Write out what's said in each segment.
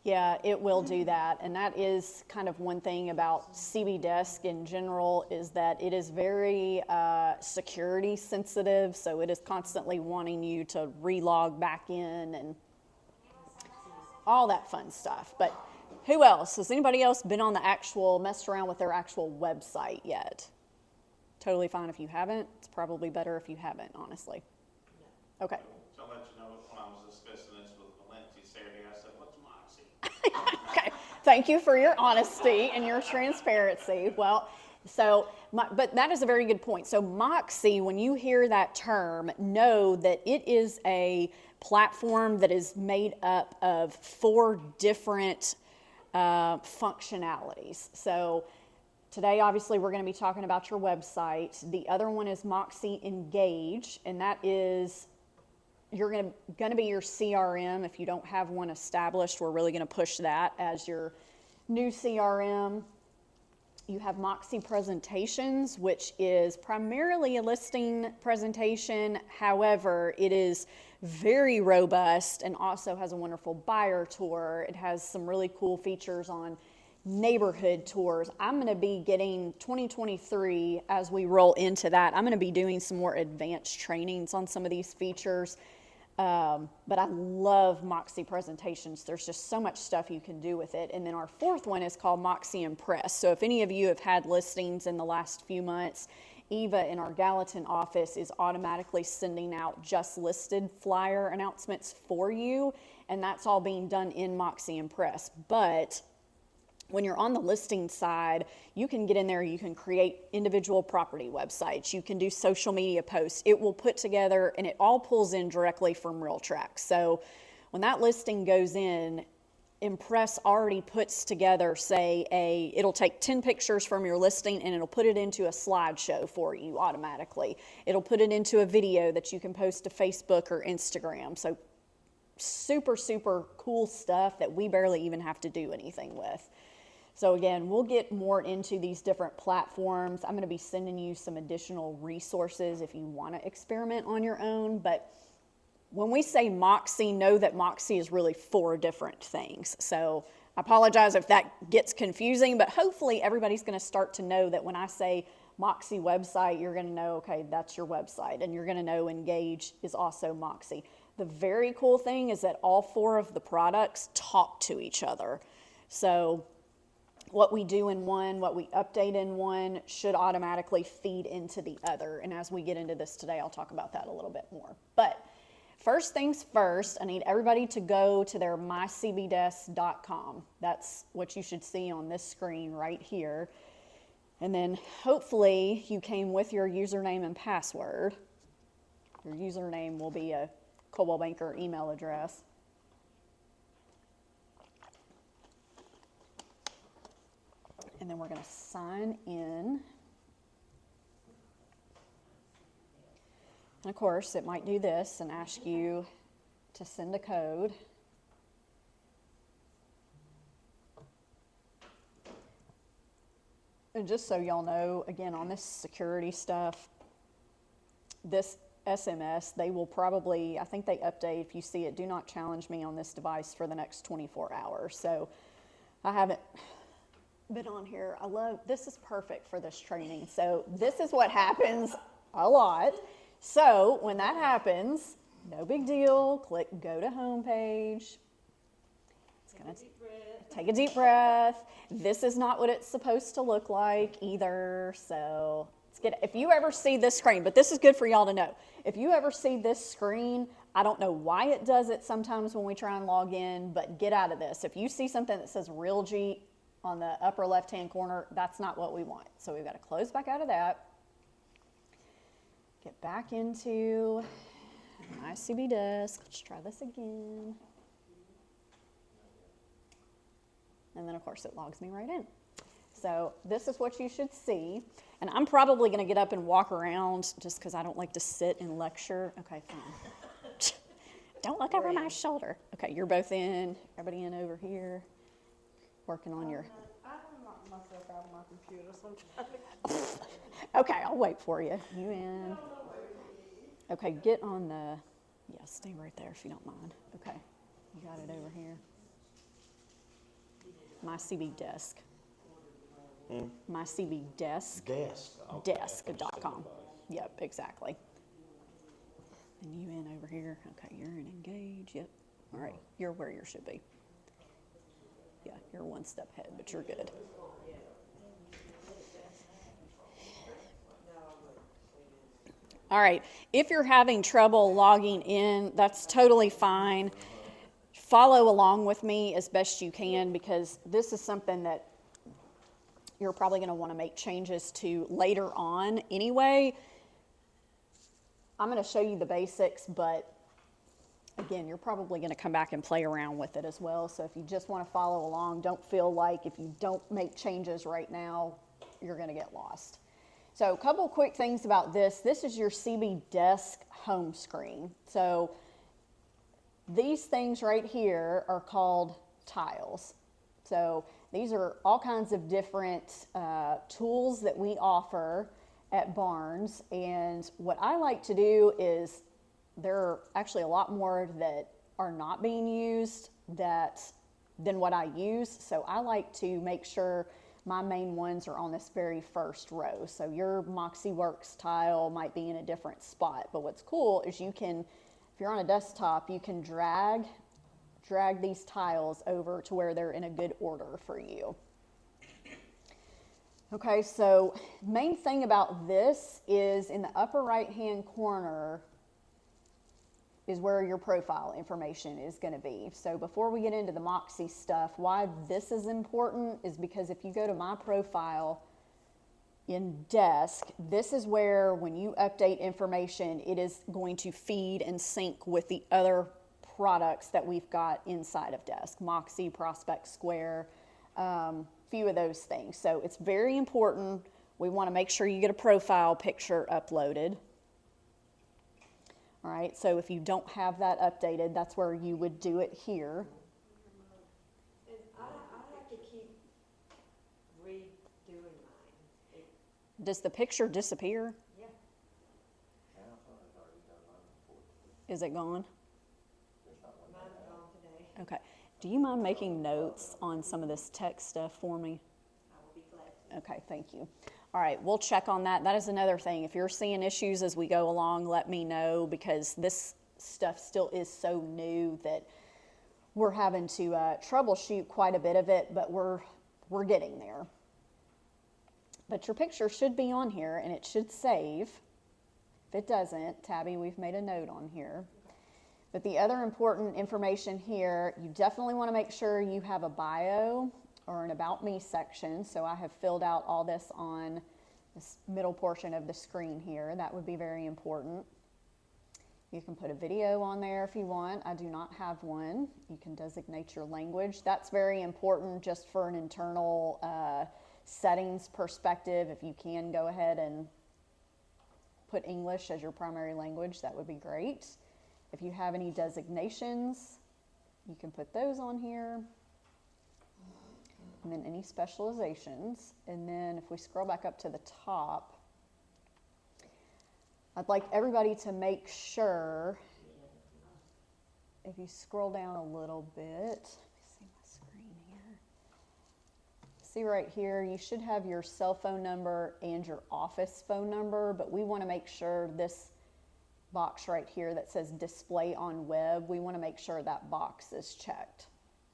Yeah, it will do that. And that is kind of one thing about CB Desk in general is that it is very security sensitive. So it is constantly wanting you to relog back in and all that fun stuff. But who else? Has anybody else been on the actual, messed around with their actual website yet? Totally fine if you haven't. It's probably better if you haven't, honestly. Okay. So I'll let you know when I was discussing this with Valencia Saturday, I said, what's Moxi? Okay. Thank you for your honesty and your transparency. Well, but that is a very good point. So Moxi, when you hear that term, know that it is a platform that is made up of 4 different functionalities. So today, obviously, we're going to be talking about your website. The other one is Moxi Engage, and that is you're going to be your CRM. If you don't have one established, we're really going to push that as your new CRM. You have Moxi Presentations, which is primarily a listing presentation. However, it is very robust and also has a wonderful buyer tour. It has some really cool features on neighborhood tours. I'm going to be getting 2023 as we roll into that. I'm going to be doing some more advanced trainings on some of these features. But I love Moxi Presentations. There's just so much stuff you can do with it. And then our 4th one is called Moxi Impress. So if any of you have had listings in the last few months, Eva in our Gallatin office is automatically sending out just listed flyer announcements for you. And that's all being done in Moxi Impress. But when you're on the listing side, you can get in there, you can create individual property websites, you can do social media posts. It will put together, and it all pulls in directly from RealTrack. So when that listing goes in, Impress already puts together, say, it'll take 10 pictures from your listing and it'll put it into a slideshow for you automatically. It'll put it into a video that you can post to Facebook or Instagram. So super, super cool stuff that we barely even have to do anything with. So again, we'll get more into these different platforms. I'm going to be sending you some additional resources if you want to experiment on your own. But when we say Moxi, know that Moxi is really 4 different things. So I apologize if that gets confusing, but hopefully everybody's going to start to know that when I say Moxi website, you're going to know, okay, that's your website. And you're going to know Engage is also Moxi. The very cool thing is that all 4 of the products talk to each other. So what we do in one, what we update in one should automatically feed into the other. And as we get into this today, I'll talk about that a little bit more. But first things first, I need everybody to go to their mycbdesk.com. That's what you should see on this screen right here. And then hopefully you came with your username and password. Your username will be a Coldwell Banker email address. And then we're going to sign in. And of course, it might do this and ask you to send a code. And just so y'all know, again, on this security stuff, this SMS, they will probably, I think they update, if you see it, do not challenge me on this device for the next 24 hours. So I haven't been on here. This is perfect for this training. So this is what happens a lot. So when that happens, no big deal. Click go to homepage. It's going to take a deep breath. This is not what it's supposed to look like either. So if you ever see this screen, but this is good for y'all to know. If you ever see this screen, I don't know why it does it sometimes when we try and log in, but get out of this. If you see something that says RealG on the upper left-hand corner, that's not what we want. So we've got to close back out of that. Get back into my CB Desk. Let's try this again. And then, of course, it logs me right in. So this is what you should see. And I'm probably going to get up and walk around just because I don't like to sit and lecture. Okay, fine. Don't look over my shoulder. Okay, you're both in. Everybody in over here. Working on your... I don't knock myself out of my computer sometimes. Okay, I'll wait for you. You in. Okay, get on the... Yeah, stay right there if you don't mind. Okay, you got it over here. My CB Desk. My CB Desk. Desk. Desk.com. Yep, exactly. And you in over here. Okay, you're in Engage. Yep. All right, you're where you should be. Yeah, you're one step ahead, but you're good. All right, if you're having trouble logging in, that's totally fine. Follow along with me as best you can, because this is something that you're probably going to want to make changes to later on anyway. I'm going to show you the basics, but again, you're probably going to come back and play around with it as well. So if you just want to follow along, don't feel like if you don't make changes right now, you're going to get lost. So a couple quick things about this. This is your CB Desk home screen. So these things right here are called tiles. So these are all kinds of different tools that we offer at Barnes. And what I like to do is, there are actually a lot more that are not being used than what I use. So I like to make sure my main ones are on this very first row. So your Moxi Works tile might be in a different spot. But what's cool is you can, if you're on a desktop, you can drag these tiles over to where they're in a good order for you. Okay, so main thing about this is in the upper right-hand corner is where your profile information is going to be. So before we get into the Moxi stuff, why this is important is because if you go to my profile in Desk, this is where when you update information, it is going to feed and sync with the other products that we've got inside of Desk, Moxi, Prospect Square, few of those things. So it's very important. We want to make sure you get a profile picture uploaded. All right, so if you don't have that updated, that's where you would do it here. And I have to keep redoing mine. Does the picture disappear? Yeah. Is it gone? Mine's gone today. Okay. Do you mind making notes on some of this tech stuff for me? I will be glad to. Okay, thank you. All right, we'll check on that. That is another thing. If you're seeing issues as we go along, let me know, because this stuff still is so new that we're having to troubleshoot quite a bit of it, but we're getting there. But your picture should be on here, and it should save. If it doesn't, Tabby, we've made a note on here. But the other important information here, you definitely want to make sure you have a bio or an About Me section. So I have filled out all this on this middle portion of the screen here. That would be very important. You can put a video on there if you want. I do not have one. You can designate your language. That's very important just for an internal settings perspective. If you can go ahead and put English as your primary language, that would be great. If you have any designations, you can put those on here. And then any specializations. And then if we scroll back up to the top, I'd like everybody to make sure, if you scroll down a little bit, let me see my screen here. See right here, you should have your cell phone number and your office phone number, but we want to make sure this box right here that says display on web, we want to make sure that box is checked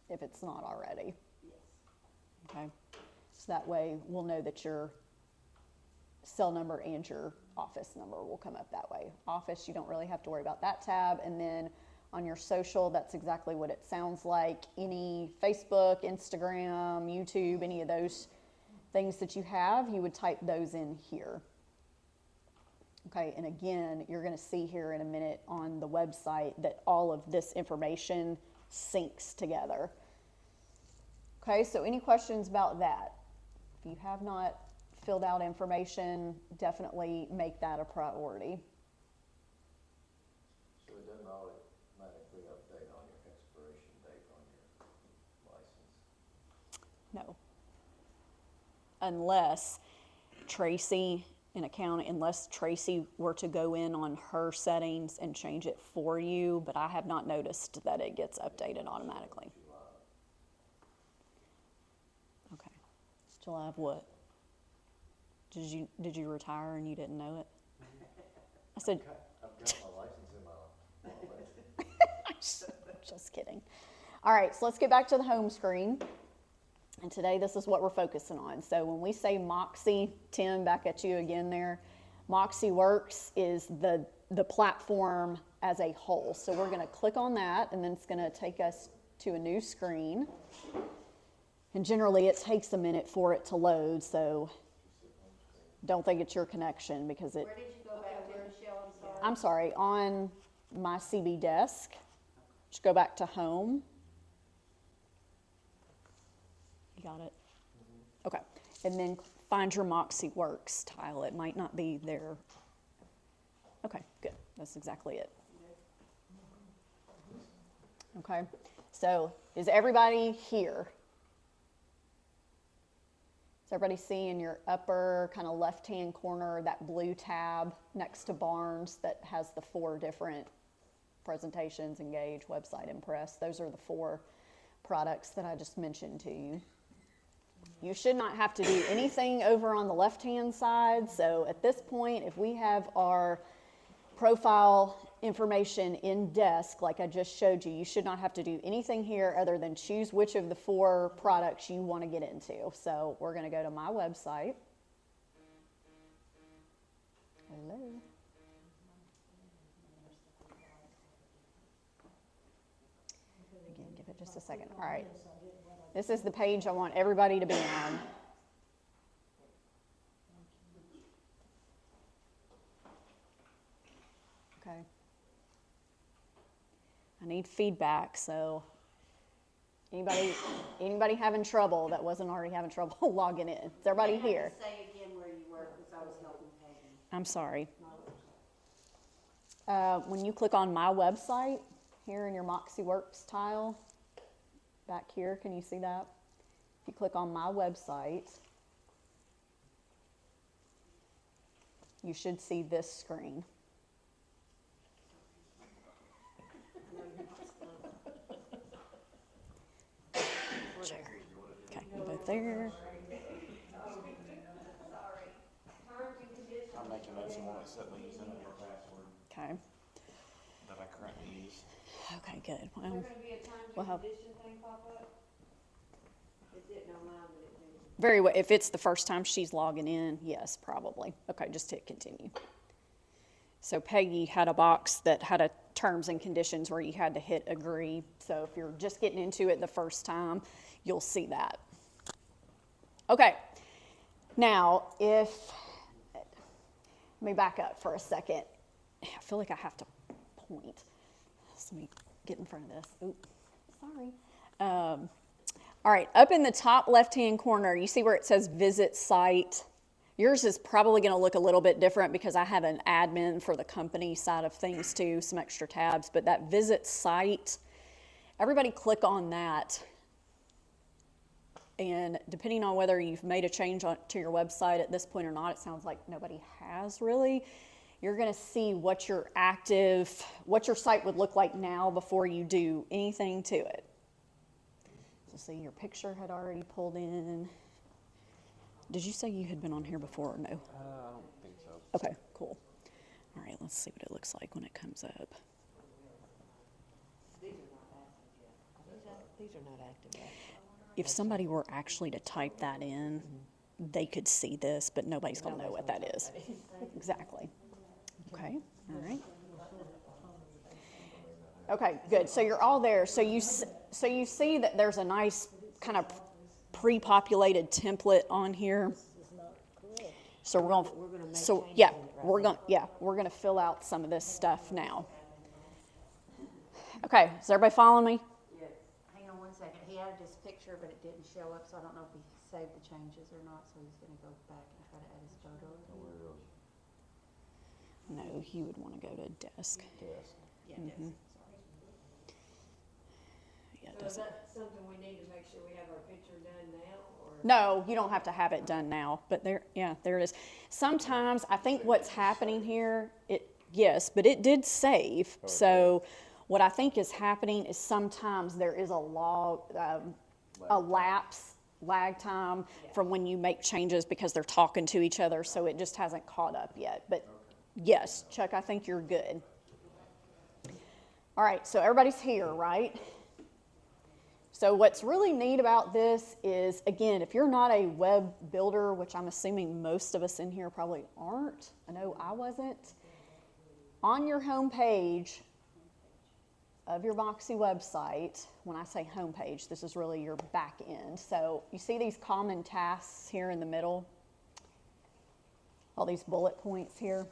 if it's not already. Okay, so that way we'll know that your cell number and your office number will come up that way. Office, you don't really have to worry about that tab. And then on your social, that's exactly what it sounds like. Any Facebook, Instagram, YouTube, any of those things that you have, you would type those in here. Okay, and again, you're going to see here in a minute on the website that all of this information syncs together. Okay, so any questions about that? If you have not filled out information, definitely make that a priority. So it doesn't automatically update on your expiration date on your license? No. Unless Tracy unless Tracy were to go in on her settings and change it for you, but I have not noticed that it gets updated automatically. July of what? Did you retire and you didn't know it? I said, I've got my license in my wallet. just kidding. All right, so let's get back to the home screen. And today this is what we're focusing on. So when we say Moxi, Tim, back at you again there, Moxi Works is the platform as a whole. So we're going to click on that, and then it's going to take us to a new screen. And generally it takes a minute for it to load, so don't think it's your connection because it... Where did you go back to, Michelle? I'm sorry. I'm sorry, on my CB desk, just go back to home. You got it? Okay, and then find your Moxi Works tile. It might not be there. Okay, good. That's exactly it. Okay, so is everybody here? Does everybody see in your upper kind of left-hand corner that blue tab next to Barnes that has the 4 different presentations, Engage, Website, Impress? Those are the 4 products that I just mentioned to you. You should not have to do anything over on the left-hand side. So at this point, if we have our profile information in desk, like I just showed you, you should not have to do anything here other than choose which of the 4 products you want to get into. So we're going to go to my website. Hello. Again, give it just a second. All right. This is the page I want everybody to be on. Okay. I need feedback, so anybody having trouble that wasn't already having trouble logging in? Is everybody here? Say again where you were, because I was helping Peggy. I'm sorry. When you click on my website, here in your Moxi Works tile, back here, can you see that? If you click on my website, you should see this screen. Okay, both there. I'm making notes and won't accept me using your password Okay. that I currently use. Okay, good. Is there Well, gonna be a terms we'll and have- condition thing pop up? It didn't on mine, but it did. very well. If it's the first time she's logging in, yes, probably. Okay, just hit continue. So Peggy had a box that had a terms and conditions where you had to hit agree. So if you're just getting into it the first time, you'll see that. Okay. Now, let me back up for a second. I feel like I have to point. So let me get in front of this. Oop, sorry. All right, up in the top left-hand corner, you see where it says visit site. Yours is probably going to look a little bit different because I have an admin for the company side of things too, some extra tabs, but that visit site, everybody click on that. And depending on whether you've made a change to your website at this point or not, it sounds like nobody has really. You're going to see what your site would look like now before you do anything to it. So see, your picture had already pulled in. Did you say you had been on here before or no? I don't think so. Okay, cool. All right, let's see what it looks like when it comes up. These are not active yet. These are not active yet. If somebody were actually to type that in, they could see this, but nobody's going to know what that is. Exactly. Okay, all right. Okay, good. So you're all there. So you see that there's a nice kind of pre-populated template on here. So we're going to fill out some of this stuff now. Okay, is everybody following me? Yes. Hang on one second. He added his picture, but it didn't show up, so I don't know if he saved the changes or not, so he's gonna go back and try to add his photo. No, you would want to go to desk. Yeah, Mhm. Yeah, So is doesn't. that something we need to make sure we have our picture done now, or? No, you don't have to have it done now, but there it is. Sometimes I think what's happening here, yes, but it did save. So what I think is happening is sometimes there is a lapse lag time from when you make changes because they're talking to each other, so it just hasn't caught up yet. But yes, Chuck, I think you're good. All right, so everybody's here, right? So what's really neat about this is, again, if you're not a web builder, which I'm assuming most of us in here probably aren't, I know I wasn't, on your home page of your Moxi website, when I say home page, this is really your back end. So you see these common tasks here in the middle, all these bullet points here.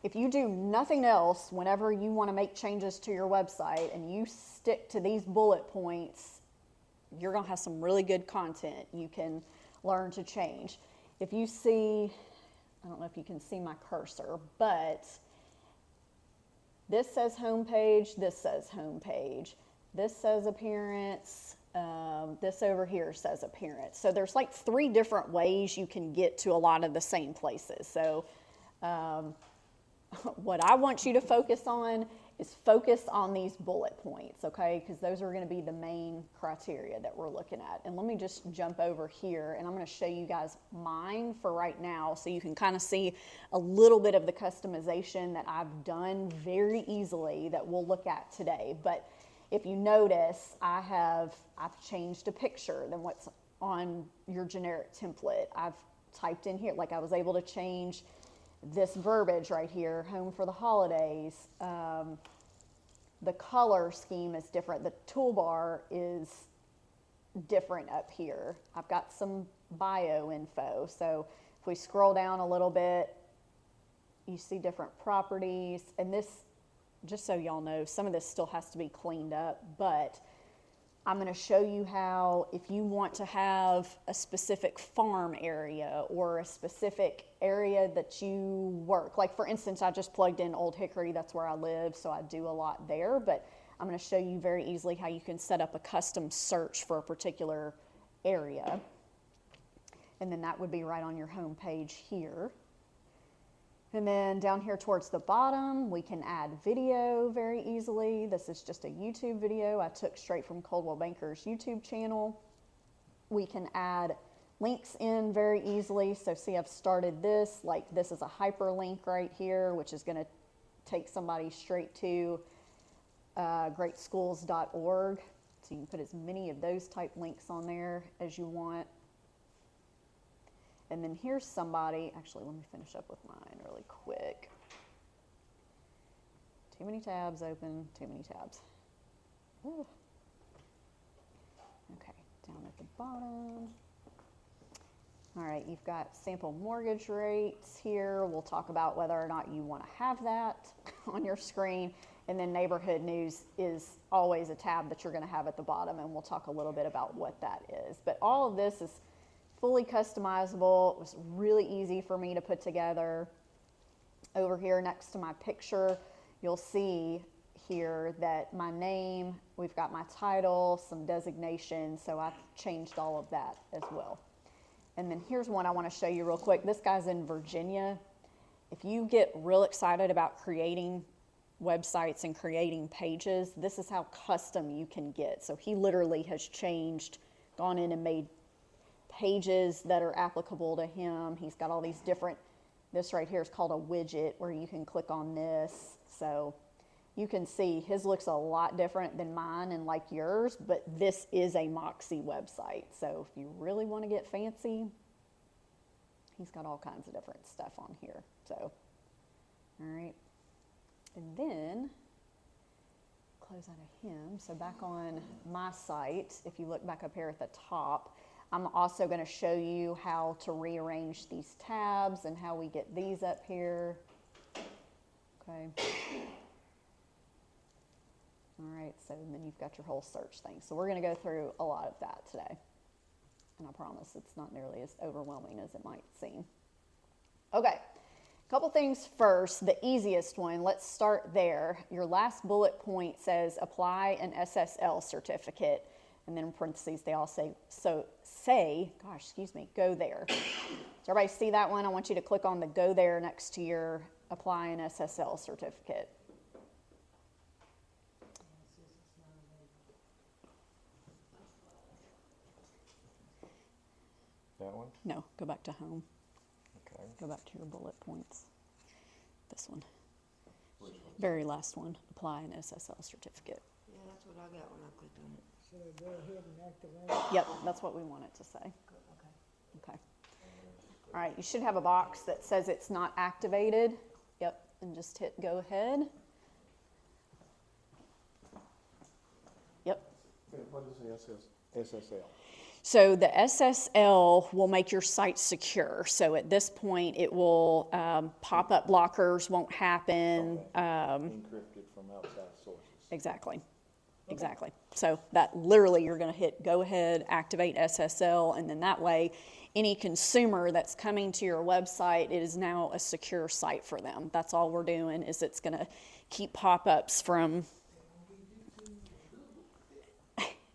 If you do nothing else whenever you want to make changes to your website and you stick to these bullet points, you're going to have some really good content you can learn to change. If you see, I don't know if you can see my cursor, but this says homepage, this says homepage, this says appearance, this over here says appearance. So there's like 3 different ways you can get to a lot of the same places. So what I want you to focus on is focus on these bullet points, okay? Because those are going to be the main criteria that we're looking at. And let me just jump over here, and I'm going to show you guys mine for right now so you can kind of see a little bit of the customization that I've done very easily that we'll look at today. But if you notice, I've changed a picture than what's on your generic template. I've typed in here, like I was able to change this verbiage right here, home for the holidays. The color scheme is different. The toolbar is different up here. I've got some bio info. So if we scroll down a little bit, you see different properties. And this, just so y'all know, some of this still has to be cleaned up, but I'm going to show you how, if you want to have a specific farm area or a specific area that you work, like for instance, I just plugged in Old Hickory, that's where I live, so I do a lot there, but I'm going to show you very easily how you can set up a custom search for a particular area. And then that would be right on your home page here. And then down here towards the bottom, we can add video very easily. This is just a YouTube video I took straight from Coldwell Banker's YouTube channel. We can add links in very easily. So see, I've started this, like this is a hyperlink right here, which is going to take somebody straight to greatschools.org. So you can put as many of those type links on there as you want. And then here's somebody, actually let me finish up with mine really quick. Too many tabs open, too many tabs. Ooh. Okay, down at the bottom. All right, you've got sample mortgage rates here. We'll talk about whether or not you want to have that on your screen. And then neighborhood news is always a tab that you're going to have at the bottom, and we'll talk a little bit about what that is. But all of this is fully customizable. It was really easy for me to put together. Over here next to my picture, you'll see here that my name, we've got my title, some designations, so I've changed all of that as well. And then here's one I want to show you real quick. This guy's in Virginia. If you get real excited about creating websites and creating pages, this is how custom you can get. So he literally has changed, gone in and made pages that are applicable to him. He's got all these different, this right here is called a widget where you can click on this. So you can see his looks a lot different than mine and like yours, but this is a Moxi website. So if you really want to get fancy, he's got all kinds of different stuff on here. So, all right. And then close out of him. So back on my site, if you look back up here at the top, I'm also going to show you how to rearrange these tabs and how we get these up here. Okay. All right, so then you've got your whole search thing. So we're going to go through a lot of that today. And I promise it's not nearly as overwhelming as it might seem. Okay, a couple things first. The easiest one, let's start there. Your last bullet point says apply an SSL certificate. And then in parentheses, they all say, go there. Does everybody see that one? I want you to click on the go there next to your apply an SSL certificate. No, go back to home. Okay. Go back to your bullet points. This one. Which one? Very last one. Apply an SSL certificate. Yeah, that's what I got when I clicked on it. So go ahead and activate. Yep, that's what we want it to say. Okay. Okay. All right, you should have a box that says it's not activated. Yep, and just hit go ahead. Yep. What is the SSL? So the SSL will make your site secure. So at this point, it will pop-up blockers won't happen. Encrypted from outside sources. Exactly. Exactly. So that literally you're going to hit go ahead, activate SSL, and then that way any consumer that's coming to your website, it is now a secure site for them. That's all we're doing is it's going to keep pop-ups from.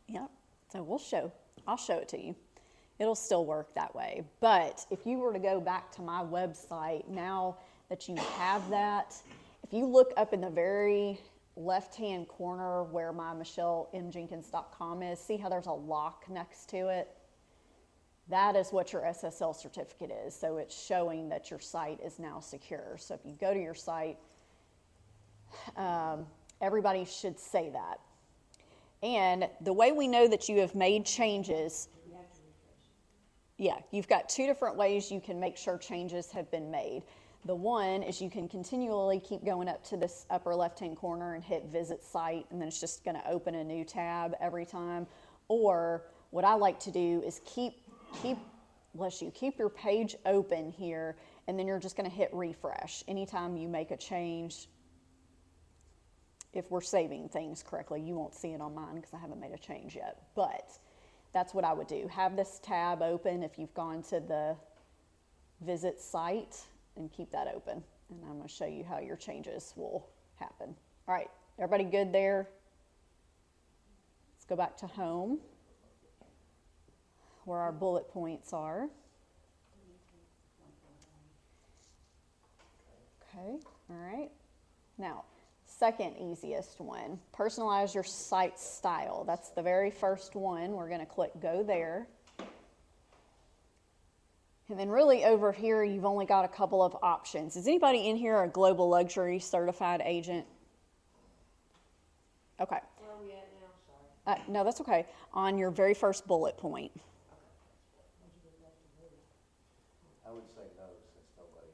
Yep. So I'll show it to you. It'll still work that way. But if you were to go back to my website, now that you have that, if you look up in the very left-hand corner where my michellemjenkins.com is, see how there's a lock next to it? That is what your SSL certificate is. So it's showing that your site is now secure. So if you go to your site, everybody should say that. And the way we know that you have made changes, yeah, you've got two different ways you can make sure changes have been made. The one is you can continually keep going up to this upper left-hand corner and hit visit site, and then it's just going to open a new tab every time. Or what I like to do is keep your page open here, and then you're just going to hit refresh anytime you make a change. If we're saving things correctly, you won't see it on mine because I haven't made a change yet. But that's what I would do. Have this tab open if you've gone to the visit site, and keep that open. And I'm going to show you how your changes will happen. All right, everybody good there? Let's go back to home, where our bullet points are. Okay, all right. Now, second easiest one, personalize your site style. That's the very first one. We're going to click go there. And then really over here, you've only got a couple of options. Is anybody in here a global luxury certified agent? Okay. Where are we at now? Sorry. No, that's okay. On your very first bullet point. I would say no, since nobody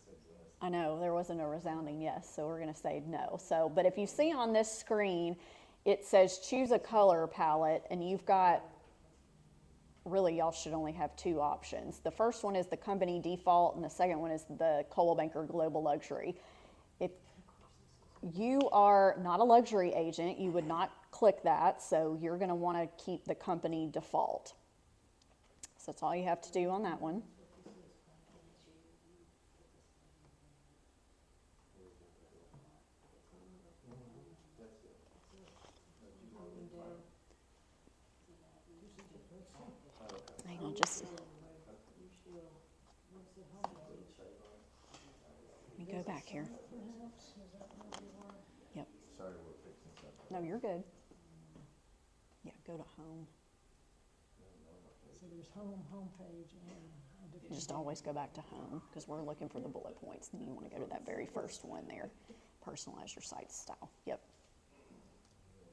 said yes. I know, there wasn't a resounding yes, so we're going to say no. So, but if you see on this screen, it says choose a color palette, and you've got, really y'all should only have two options. The first one is the company default, and the second one is the Coldwell Banker Global Luxury. If you are not a luxury agent, you would not click that, so you're going to want to keep the company default. So that's all you have to do on that one. Hang on just. Let me go back here. Yep. Sorry, we're fixing something. No, you're good. Yeah, go to home. So there's homepage, and a different. Just always go back to home because we're looking for the bullet points. Then you want to go to that very first one there. Personalize your site style. Yep.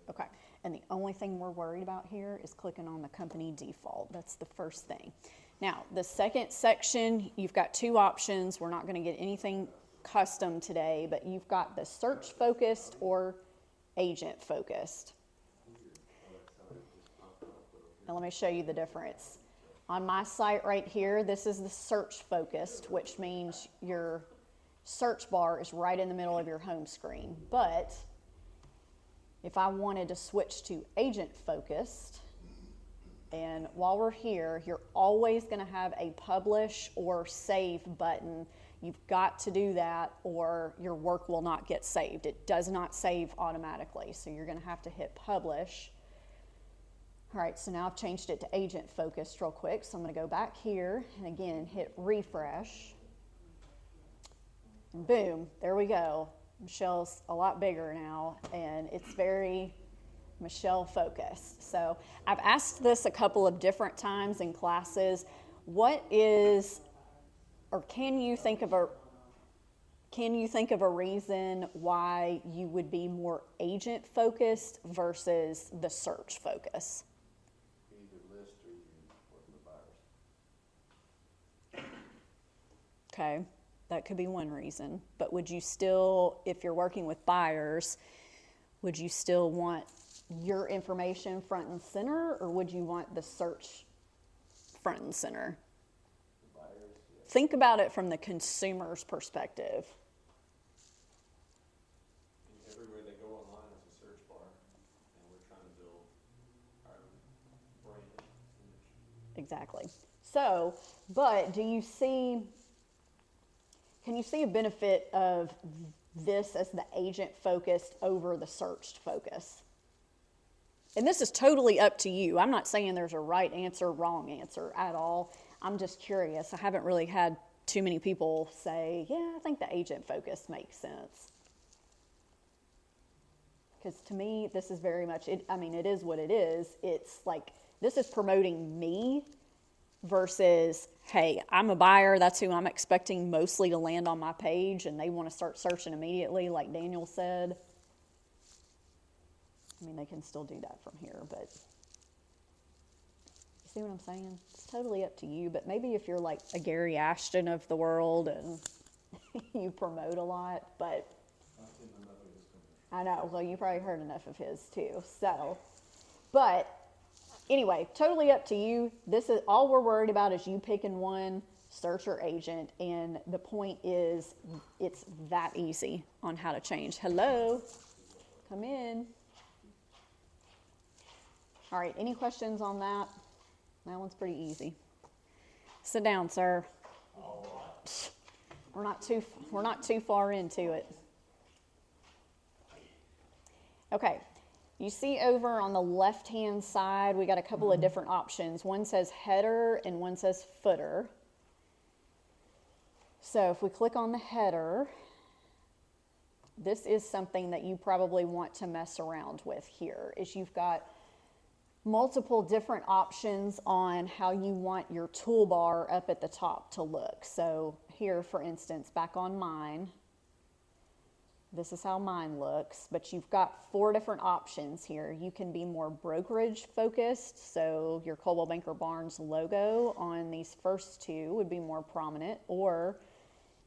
Okay. And the only thing we're worried about here is clicking on the company default. That's the first thing. Now, the second section, you've got two options. We're not going to get anything custom today, but you've got the search focused or agent focused. Now let me show you the difference. On my site right here, this is the search focused, which means your search bar is right in the middle of your home screen. But if I wanted to switch to agent focused, and while we're here, you're always going to have a publish or save button. You've got to do that or your work will not get saved. It does not save automatically, so you're going to have to hit publish. All right, so now I've changed it to agent focused real quick, so I'm going to go back here and again hit refresh. And boom, there we go. Michelle's a lot bigger now, and it's very Michelle focused. So I've asked this a couple of different times in classes. what is, or can you think of a reason why you would be more agent focused versus the search focus? Either list or you work with buyers. Okay, that could be one reason. But would you still, if you're working with buyers, would you still want your information front and center, or would you want the search front and center? The buyers, yeah. Think about it from the consumer's perspective. Everywhere they go online is a search bar, and we're trying to build our brand image. Exactly. So, but can you see a benefit of this as the agent focused over the searched focus? And this is totally up to you. I'm not saying there's a right answer, wrong answer at all. I'm just curious. I haven't really had too many people say, yeah, I think the agent focus makes sense. Because to me, this is very much, it is what it is. It's like, this is promoting me versus, hey, I'm a buyer. That's who I'm expecting mostly to land on my page, and they want to start searching immediately, like Daniel said. I mean, they can still do that from here, but you see what I'm saying? It's totally up to you, but maybe if you're like a Gary Ashton of the world and you promote a lot, but I've seen enough of this commercial. I know, well, you probably heard enough of his too, so, but anyway, totally up to you. This is all we're worried about is you picking one, search or agent, and the point is it's that easy on how to change. Hello, come in. All right, any questions on that? That one's pretty easy. Sit down, sir. We're not too far into it. Okay. You see over on the left-hand side, we got a couple of different options. One says header and one says footer. So if we click on the header, this is something that you probably want to mess around with here, is you've got multiple different options on how you want your toolbar up at the top to look. So here, for instance, back on mine, this is how mine looks, but you've got 4 different options here. You can be more brokerage focused, so your Coldwell Banker Barnes logo on these first 2 would be more prominent, or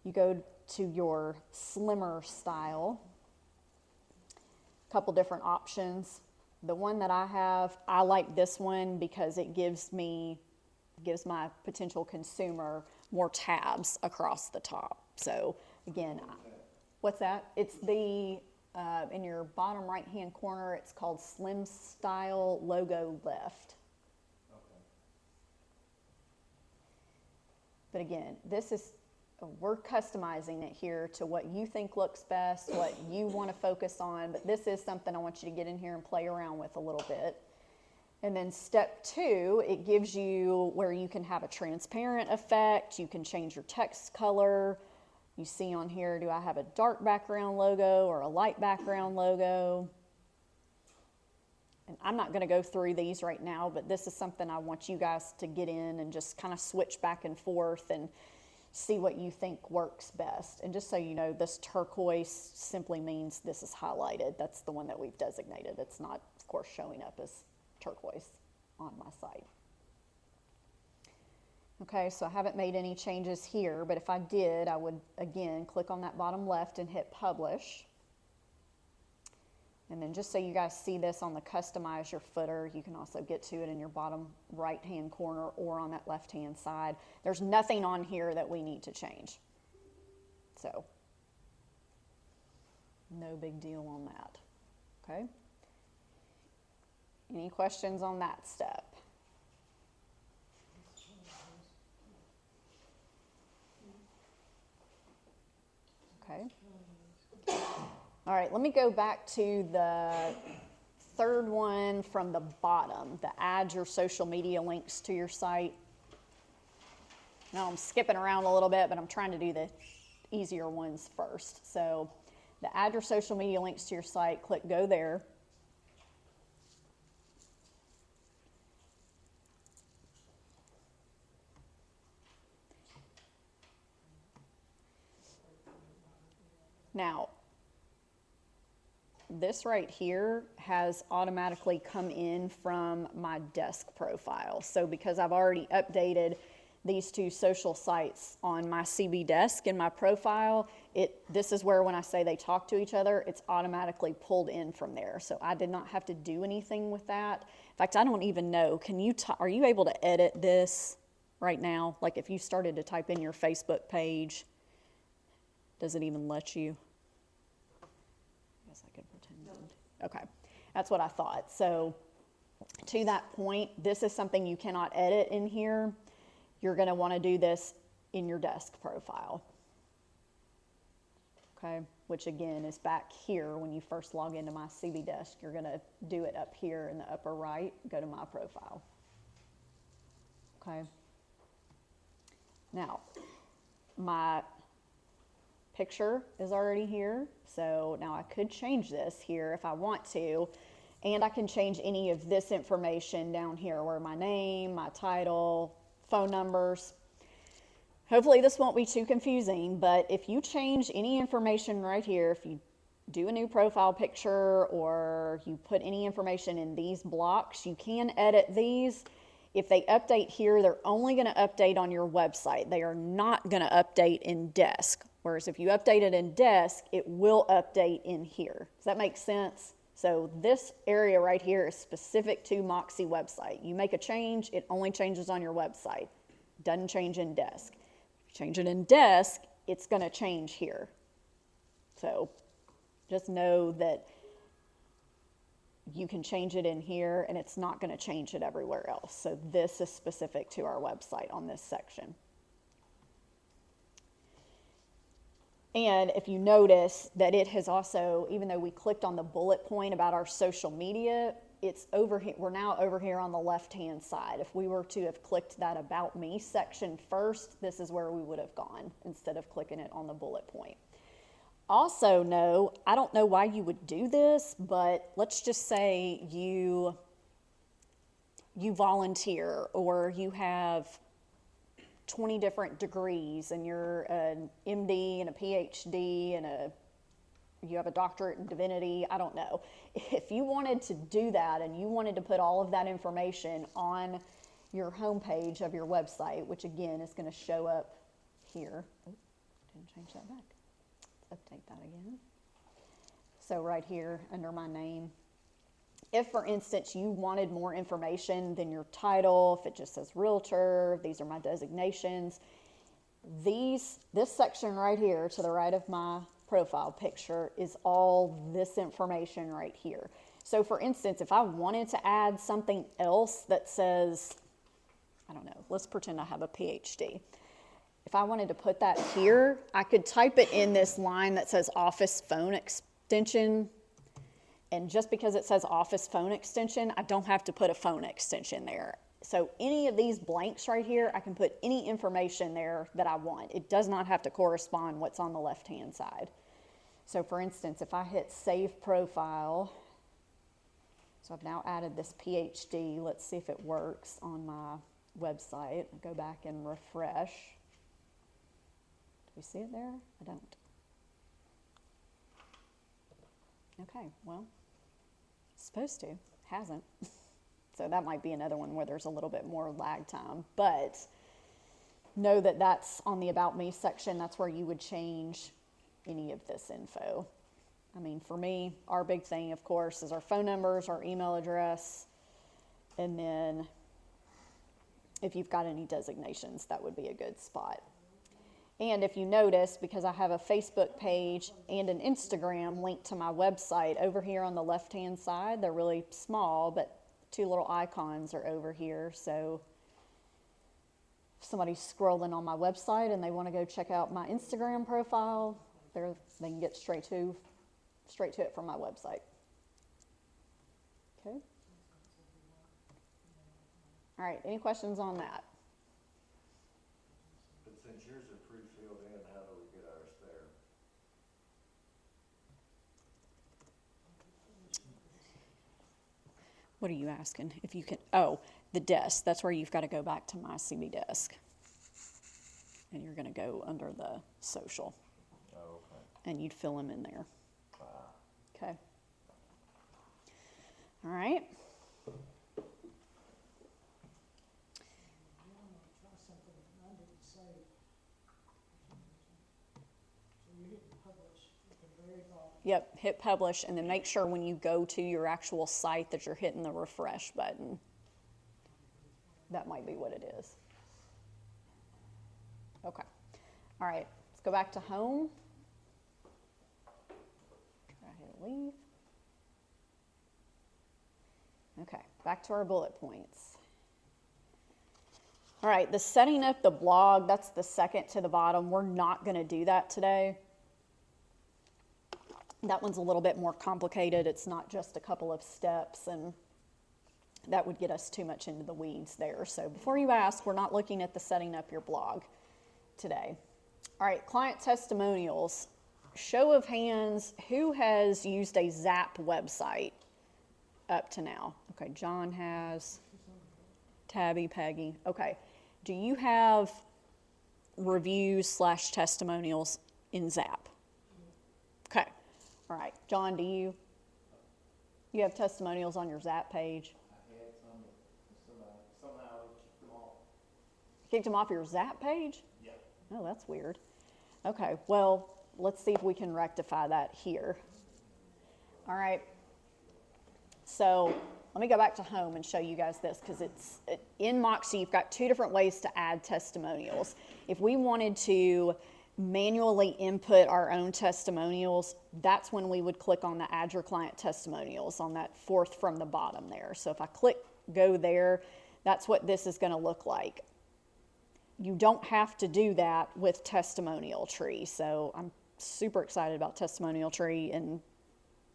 you go to your slimmer style. A couple different options. The one that I have, I like this one because it gives my potential consumer more tabs across the top. So again, what's that? It's the, in your bottom right-hand corner, it's called Slim Style Logo Lift. Okay. But again, we're customizing it here to what you think looks best, what you want to focus on, but this is something I want you to get in here and play around with a little bit. And then step 2, it gives you where you can have a transparent effect, you can change your text color. You see on here, do I have a dark background logo or a light background logo? And I'm not going to go through these right now, but this is something I want you guys to get in and just kind of switch back and forth and see what you think works best. And just so you know, this turquoise simply means this is highlighted. That's the one that we've designated. It's not, of course, showing up as turquoise on my site. Okay, so I haven't made any changes here, but if I did, I would, again, click on that bottom left and hit publish. And then just so you guys see this on the customize your footer, you can also get to it in your bottom right-hand corner or on that left-hand side. There's nothing on here that we need to change. So, no big deal on that, okay? Any questions on that step? Okay. All right, let me go back to the third one from the bottom, the add your social media links to your site. Now I'm skipping around a little bit, but I'm trying to do the easier ones first. So the add your social media links to your site, click go there. Now, this right here has automatically come in from my desk profile. So because I've already updated these two social sites on my CB desk in my profile, this is where when I say they talk to each other, it's automatically pulled in from there. So I did not have to do anything with that. In fact, I don't even know, are you able to edit this right now? Like if you started to type in your Facebook page, does it even let you? I guess I could pretend. Okay, that's what I thought. So to that point, this is something you cannot edit in here. You're going to want to do this in your desk profile. Okay, which again is back here when you first log into my CB desk. You're going to do it up here in the upper right, go to my profile. Okay. Now, my picture is already here, so now I could change this here if I want to, and I can change any of this information down here where my name, my title, phone numbers. Hopefully this won't be too confusing, but if you change any information right here, if you do a new profile picture or you put any information in these blocks, you can edit these. If they update here, they're only going to update on your website. They are not going to update in desk. Whereas if you update it in desk, it will update in here. Does that make sense? So this area right here is specific to Moxi website. You make a change, it only changes on your website. Doesn't change in desk. If you change it in desk, it's going to change here. So just know that you can change it in here and it's not going to change it everywhere else. So this is specific to our website on this section. And if you notice that it has also, even though we clicked on the bullet point about our social media, it's over here. We're now over here on the left-hand side. If we were to have clicked that About Me section first, this is where we would have gone instead of clicking it on the bullet point. Also know, I don't know why you would do this, but let's just say you volunteer or you have 20 different degrees and you're an MD and a PhD and you have a doctorate in divinity, I don't know. If you wanted to do that and you wanted to put all of that information on your homepage of your website, which again is going to show up here. Oh, didn't change that back. Let's update that again. So right here under my name, if, for instance, you wanted more information than your title, if it just says realtor, these are my designations, this section right here to the right of my profile picture is all this information right here. So, for instance, if I wanted to add something else that says, I don't know, let's pretend I have a PhD. If I wanted to put that here, I could type it in this line that says office phone extension. And just because it says office phone extension, I don't have to put a phone extension there. So any of these blanks right here, I can put any information there that I want. It does not have to correspond what's on the left-hand side. So for instance, if I hit Save Profile, so I've now added this PhD. Let's see if it works on my website. I'll go back and refresh. Do we see it there? I don't. Okay, well, it's supposed to, hasn't. So that might be another one where there's a little bit more lag time, but know that that's on the About Me section. That's where you would change any of this info. I mean, for me, our big thing, of course, is our phone numbers, our email address, and then if you've got any designations, that would be a good spot. And if you notice, because I have a Facebook page and an Instagram linked to my website over here on the left-hand side, they're really small, but two little icons are over here. So if somebody's scrolling on my website and they want to go check out my Instagram profile, they can get straight to it from my website. Okay. All right, any questions on that? But since yours are pre-filled in, how do we get ours there? What are you asking? If you can, oh, the desk. That's where you've got to go back to my CB desk. And you're going to go under the social. Oh, okay. and you'd fill them in there. Okay. All right. Try something I didn't say. So you hit publish at the very bottom. Yep, hit publish, and then make sure when you go to your actual site that you're hitting the refresh button. That might be what it is. Okay. All right, let's go back to home. Try to hit leave. Okay, back to our bullet points. All right, the setting up the blog, that's the second to the bottom. We're not going to do that today. That one's a little bit more complicated. It's not just a couple of steps, and that would get us too much into the weeds there. So before you ask, we're not looking at the setting up your blog today. All right, client testimonials. Show of hands, who has used a Zap website up to now? Okay, John has. Tabby, Peggy. Okay. Do you have reviews/testimonials in Zap? Okay. All right. John, do you? You have testimonials on your Zap page? I had somehow it kicked them off. Kicked them off your Zap page? Yeah. Oh, that's weird. Okay. Well, let's see if we can rectify that here. All right. So let me go back to home and show you guys this, because in Moxi, you've got two different ways to add testimonials. If we wanted to manually input our own testimonials, that's when we would click on the Add Your Client Testimonials on that fourth from the bottom there. So if I click Go there, that's what this is going to look like. You don't have to do that with Testimonial Tree. So I'm super excited about Testimonial Tree, and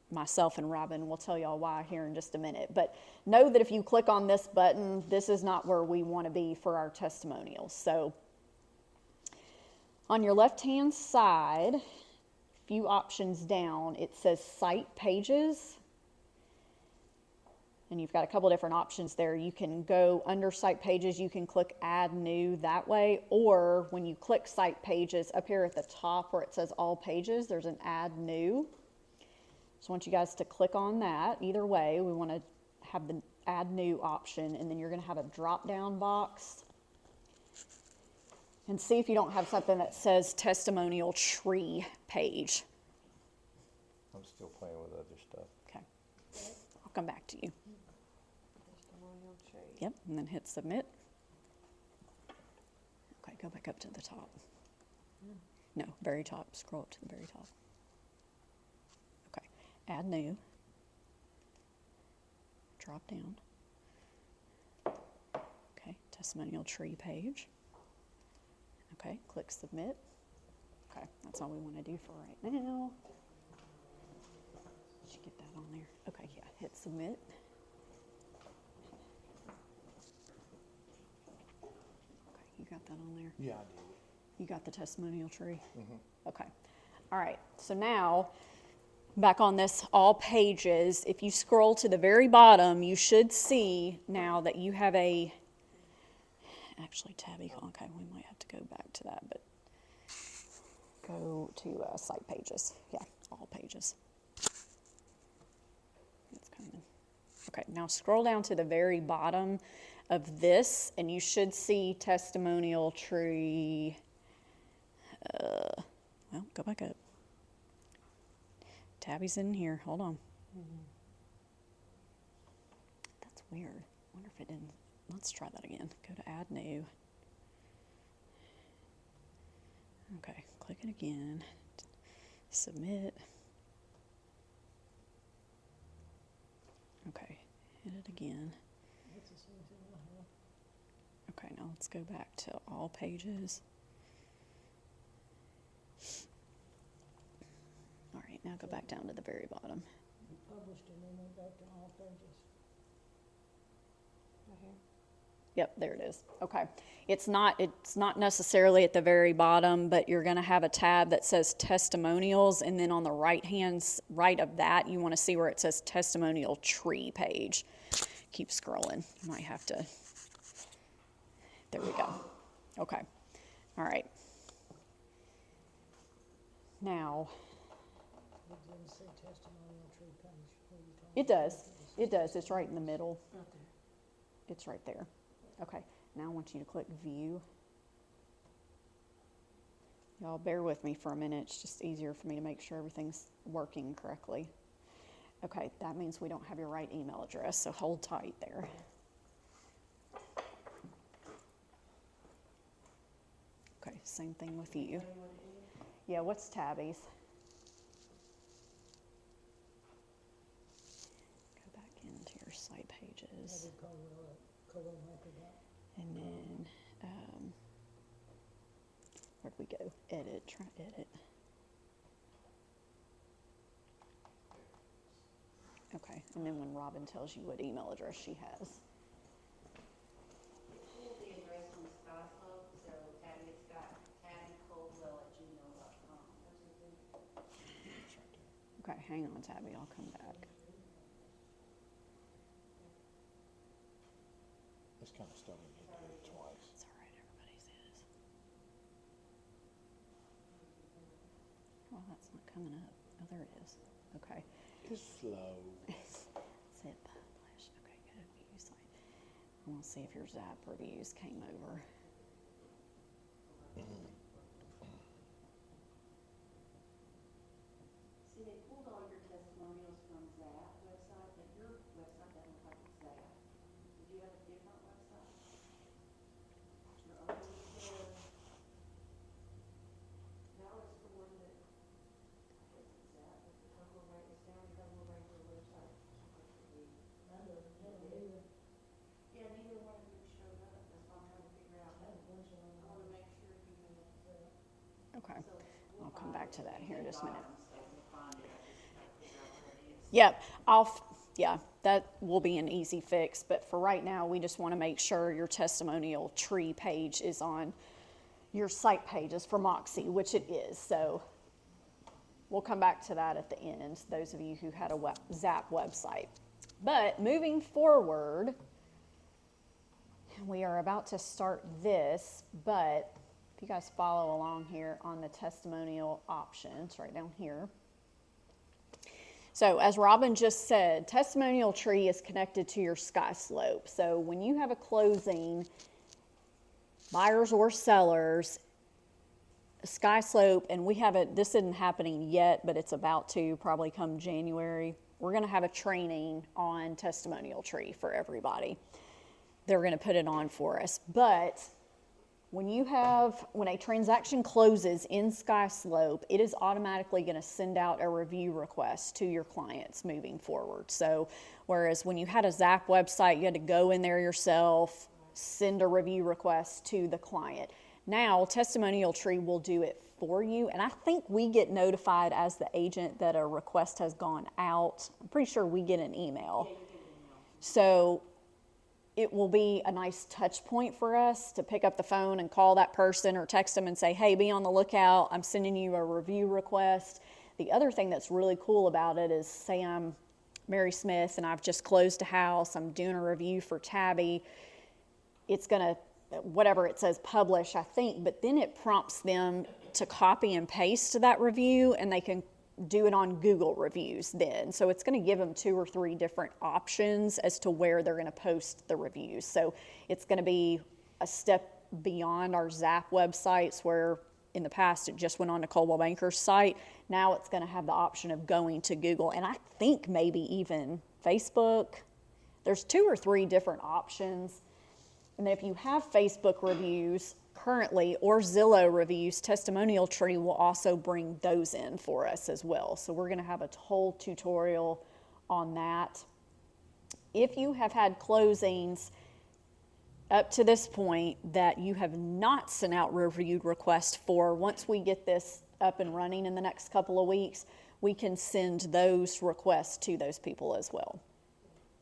myself and Robin will tell y'all why here in just a minute. But know that if you click on this button, this is not where we want to be for our testimonials. So on your left-hand side, a few options down, it says Site Pages. And you've got a couple different options there. You can go under Site Pages, you can click Add New that way, or when you click Site Pages, up here at the top where it says All Pages, there's an Add New. So I want you guys to click on that. Either way, we want to have the Add New option, and then you're going to have a drop-down box. And see if you don't have something that says Testimonial Tree Page. I'm still playing with other stuff. Okay. I'll come back to you. Testimonial tree. Yep, and then hit Submit. Okay, go back up to the top. No, very top. Scroll up to the very top. Okay, Add New. Drop down. Okay, Testimonial Tree Page. Okay, click Submit. Okay, that's all we want to do for right now. Did you get that on there? Okay, yeah, hit Submit. Okay, you got that on there? Yeah, I did. You got the testimonial tree? Okay. All right, so now, back on this All Pages, if you scroll to the very bottom, you should see now that you have a, actually Tabby, okay, we might have to go back to that, but go to Site Pages. Yeah, All Pages. It's coming. Okay, now scroll down to the very bottom of this, and you should see Testimonial Tree. Well, go back up. Tabby's in here. Hold on. That's weird. Wonder if it didn't. Let's try that again. Go to Add New. Okay, click it again. Submit. Okay, hit it again. Okay, now let's go back to All Pages. All right, now go back down to the very bottom. You published and then went back to All Pages. Right here. Yep, there it is. Okay. It's not necessarily at the very bottom, but you're going to have a tab that says Testimonials, and then on the right of that, you want to see where it says Testimonial Tree Page. Keep scrolling. You might have to. There we go. Okay. All right. Now, it didn't say testimonial tree page where you told It me. does. It does. It's right in the middle. Right there. It's right there. Okay, now I want you to click view. Y'all bear with me for a minute. It's just easier for me to make sure everything's working correctly. Okay, that means we don't have your right email address, so hold tight there. Okay, same thing with you. Yeah, what's Tabby's? Go back into your site pages. And then, where'd we go? Edit, try edit. Okay, and then when Robin tells you what email address she has. She has the address on Skyslope, so Tabby, it's got tabbycoldwell@gmail.com. Okay, hang on, Tabby, I'll come back. This kind of stuff we need to do twice. It's all right, everybody's is. Well, that's not coming up. Oh, there it is. Okay. It's slow. Zip publish. Okay, go to view site. I want to see if your Zap reviews came over. See, they pulled all your testimonials from Zap website, but your website doesn't look like it's Zap. Did you have a different website? Your own says, no, it's the one that, I guess it's Zap, it's the Cocoa Ranch, it's down the Cocoa Rancher website. Yeah, neither one of you showed up, that's why I'm trying to figure out, I wanna make sure you had, Okay. so. I'll come back to that here in just a minute. So we'll find it, I just gotta figure out where it is. Yep, yeah, that will be an easy fix, but for right now, we just want to make sure your testimonial tree page is on your site pages for Moxi, which it is, so we'll come back to that at the end, those of you who had a Zap website. But moving forward, we are about to start this, but if you guys follow along here on the testimonial options, right down here. So as Robin just said, testimonial tree is connected to your Skyslope. So when you have a closing, buyers or sellers, Skyslope, and we haven't, this isn't happening yet, but it's about to probably come January. We're going to have a training on testimonial tree for everybody. They're going to put it on for us. But when a transaction closes in Skyslope, it is automatically going to send out a review request to your clients moving forward. So whereas when you had a Zap website, you had to go in there yourself, send a review request to the client. Now, Testimonial Tree will do it for you, and I think we get notified as the agent that a request has gone out. I'm pretty sure we get an email. So it will be a nice touch point for us to pick up the phone and call that person or text them and say, hey, be on the lookout. I'm sending you a review request. The other thing that's really cool about it is, say I'm Mary Smith and I've just closed a house. I'm doing a review for Tabby. It's going to, whatever it says, publish, I think, but then it prompts them to copy and paste that review, and they can do it on Google reviews then. So it's going to give them 2 or 3 different options as to where they're going to post the reviews. So it's going to be a step beyond our Zap websites, where in the past it just went on to Coldwell Banker's site. Now it's going to have the option of going to Google, and I think maybe even Facebook. There's 2 or 3 different options. And if you have Facebook reviews currently or Zillow reviews, Testimonial Tree will also bring those in for us as well. So we're going to have a whole tutorial on that. If you have had closings up to this point that you have not sent out reviewed requests for, once we get this up and running in the next couple of weeks, we can send those requests to those people as well.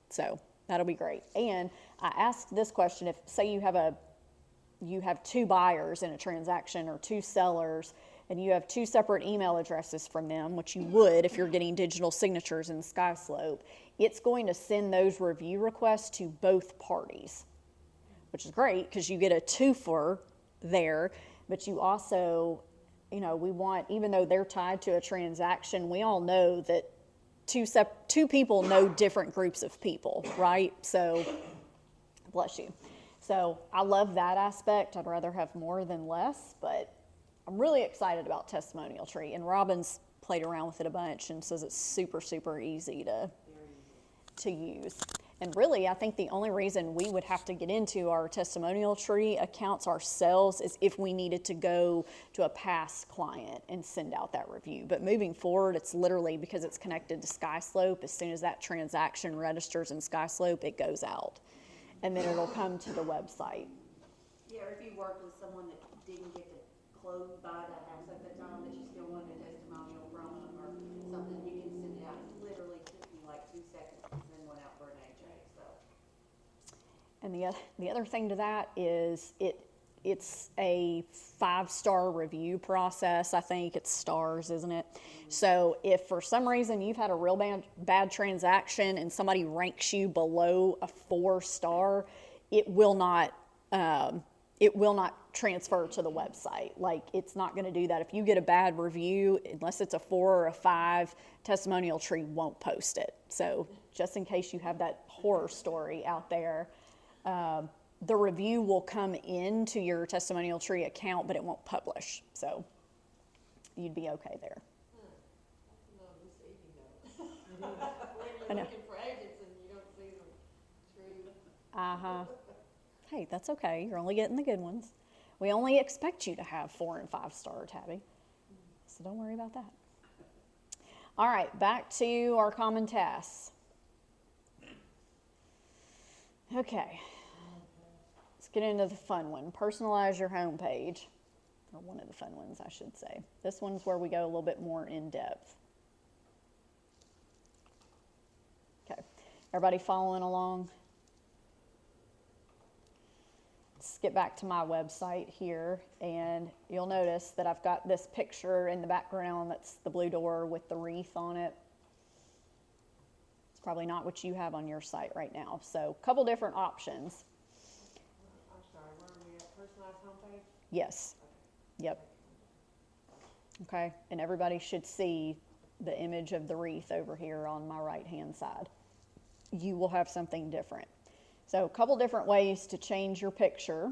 So that'll be great. And I asked this question: if, say, you have 2 buyers in a transaction or 2 sellers, and you have 2 separate email addresses from them, which you would if you're getting digital signatures in Skyslope, it's going to send those review requests to both parties, which is great because you get a twofer there, but you also you know, we want, even though they're tied to a transaction, we all know that two people know different groups of people, right? So, bless you. So I love that aspect. I'd rather have more than less, but I'm really excited about Testimonial Tree. And Robin's played around with it a bunch and says it's super, super easy to use. And really, I think the only reason we would have to get into our Testimonial Tree accounts ourselves is if we needed to go to a past client and send out that review. But moving forward, it's literally because it's connected to SkySlope. As soon as that transaction registers in SkySlope, it goes out. And then it'll come to the website. Yeah, or if you worked with someone that didn't get to close, buy that house at the time, that you still wanted a testimonial from them or something, you can send it out. It literally took you like 2 seconds to send one out for an AJ, so. And the other thing to that is it's a 5-star review process. I think it's stars, isn't it? So if for some reason you've had a real bad transaction and somebody ranks you below a 4-star, it will not transfer to the website. Like, it's not going to do that. If you get a bad review, unless it's a 4 or a 5, Testimonial Tree won't post it. So just in case you have that horror story out there, the review will come into your Testimonial Tree account, but it won't publish. So you'd be okay there. That's not deceiving though. When I you're know. looking for agents and you don't see the true. Uh-huh. Hey, that's okay. You're only getting the good ones. We only expect you to have 4 and 5-star, Tabby. So don't worry about that. All right, back to our common tasks. Okay. Let's get into the fun one. Personalize your homepage. Or one of the fun ones, I should say. This one's where we go a little bit more in depth. Okay. Everybody following along? Let's get back to my website here, and you'll notice that I've got this picture in the background that's the blue door with the wreath on it. It's probably not what you have on your site right now. So a couple different options. I'm sorry, where are we at? Personalized homepage? Yes. Yep. Okay, and everybody should see the image of the wreath over here on my right-hand side. You will have something different. So a couple different ways to change your picture.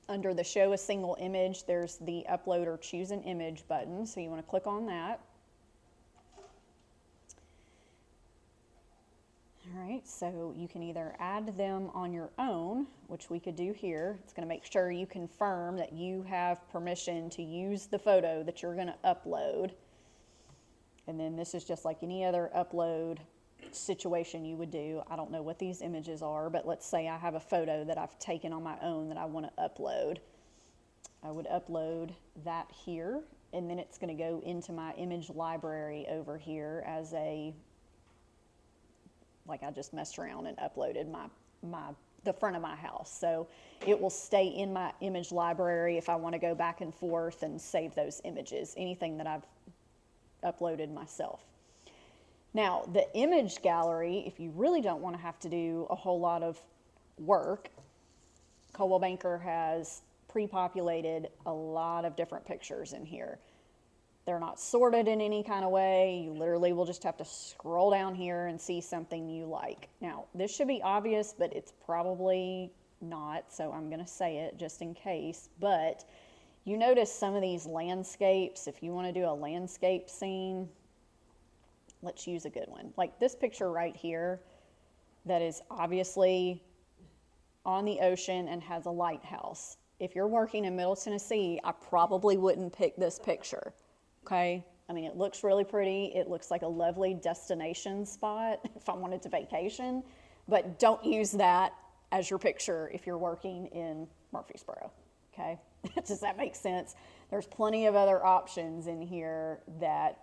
Under the show a single image, there's the upload or choose an image button. So you want to click on that. All right, so you can either add them on your own, which we could do here. It's going to make sure you confirm that you have permission to use the photo that you're going to upload. And then this is just like any other upload situation you would do. I don't know what these images are, but let's say I have a photo that I've taken on my own that I want to upload. I would upload that here, and then it's going to go into my image library over here as a, like I just messed around and uploaded the front of my house. So it will stay in my image library if I want to go back and forth and save those images, anything that I've uploaded myself. Now, the image gallery, if you really don't want to have to do a whole lot of work, Coldwell Banker has pre-populated a lot of different pictures in here. They're not sorted in any kind of way. You literally will just have to scroll down here and see something you like. Now, this should be obvious, but it's probably not, so I'm going to say it just in case. But you notice some of these landscapes. If you want to do a landscape scene, let's use a good one. Like this picture right here that is obviously on the ocean and has a lighthouse. If you're working in Middle Tennessee, I probably wouldn't pick this picture, okay? I mean, it looks really pretty. It looks like a lovely destination spot if I wanted to vacation, but don't use that as your picture if you're working in Murfreesboro, okay? Does that make sense? There's plenty of other options in here that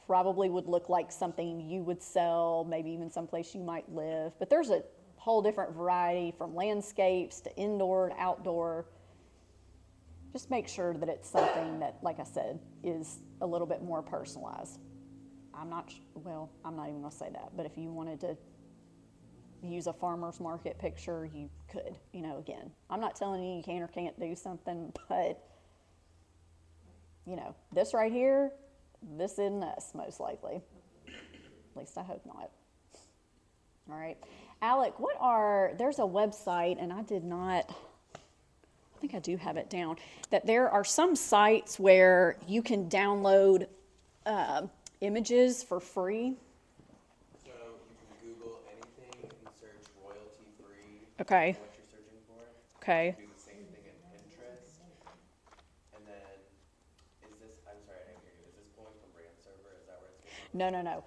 probably would look like something you would sell, maybe even someplace you might live. But there's a whole different variety from landscapes to indoor and outdoor. Just make sure that it's something that, like I said, is a little bit more personalized. I'm not even going to say that, but if you wanted to use a farmer's market picture, you could. You know, again, I'm not telling you you can or can't do something, but you know, this right here, this isn't us, most likely. At least I hope not. All right. Alec, there's a website, and I think I do have it down, that there are some sites where you can download images for free. So you can Google anything and search royalty-free. Okay. What you're searching for. Okay. Do the same thing in Pinterest. And then, I'm sorry, I didn't hear you. Is this pulling from brand server? Is that where it's going? No.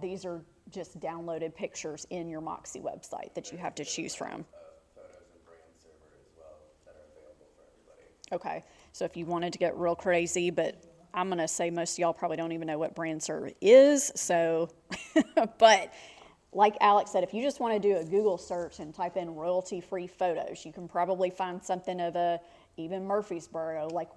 These are just downloaded pictures in your Moxi website that you have to choose from. Photos and brand server as well that are available for everybody. Okay, so if you wanted to get real crazy, but I'm gonna say most of y'all probably don't even know what brand server is, so, but like Alex said, if you just wanna do a Google search and type in royalty-free photos, you can probably find something of even Murfreesboro, like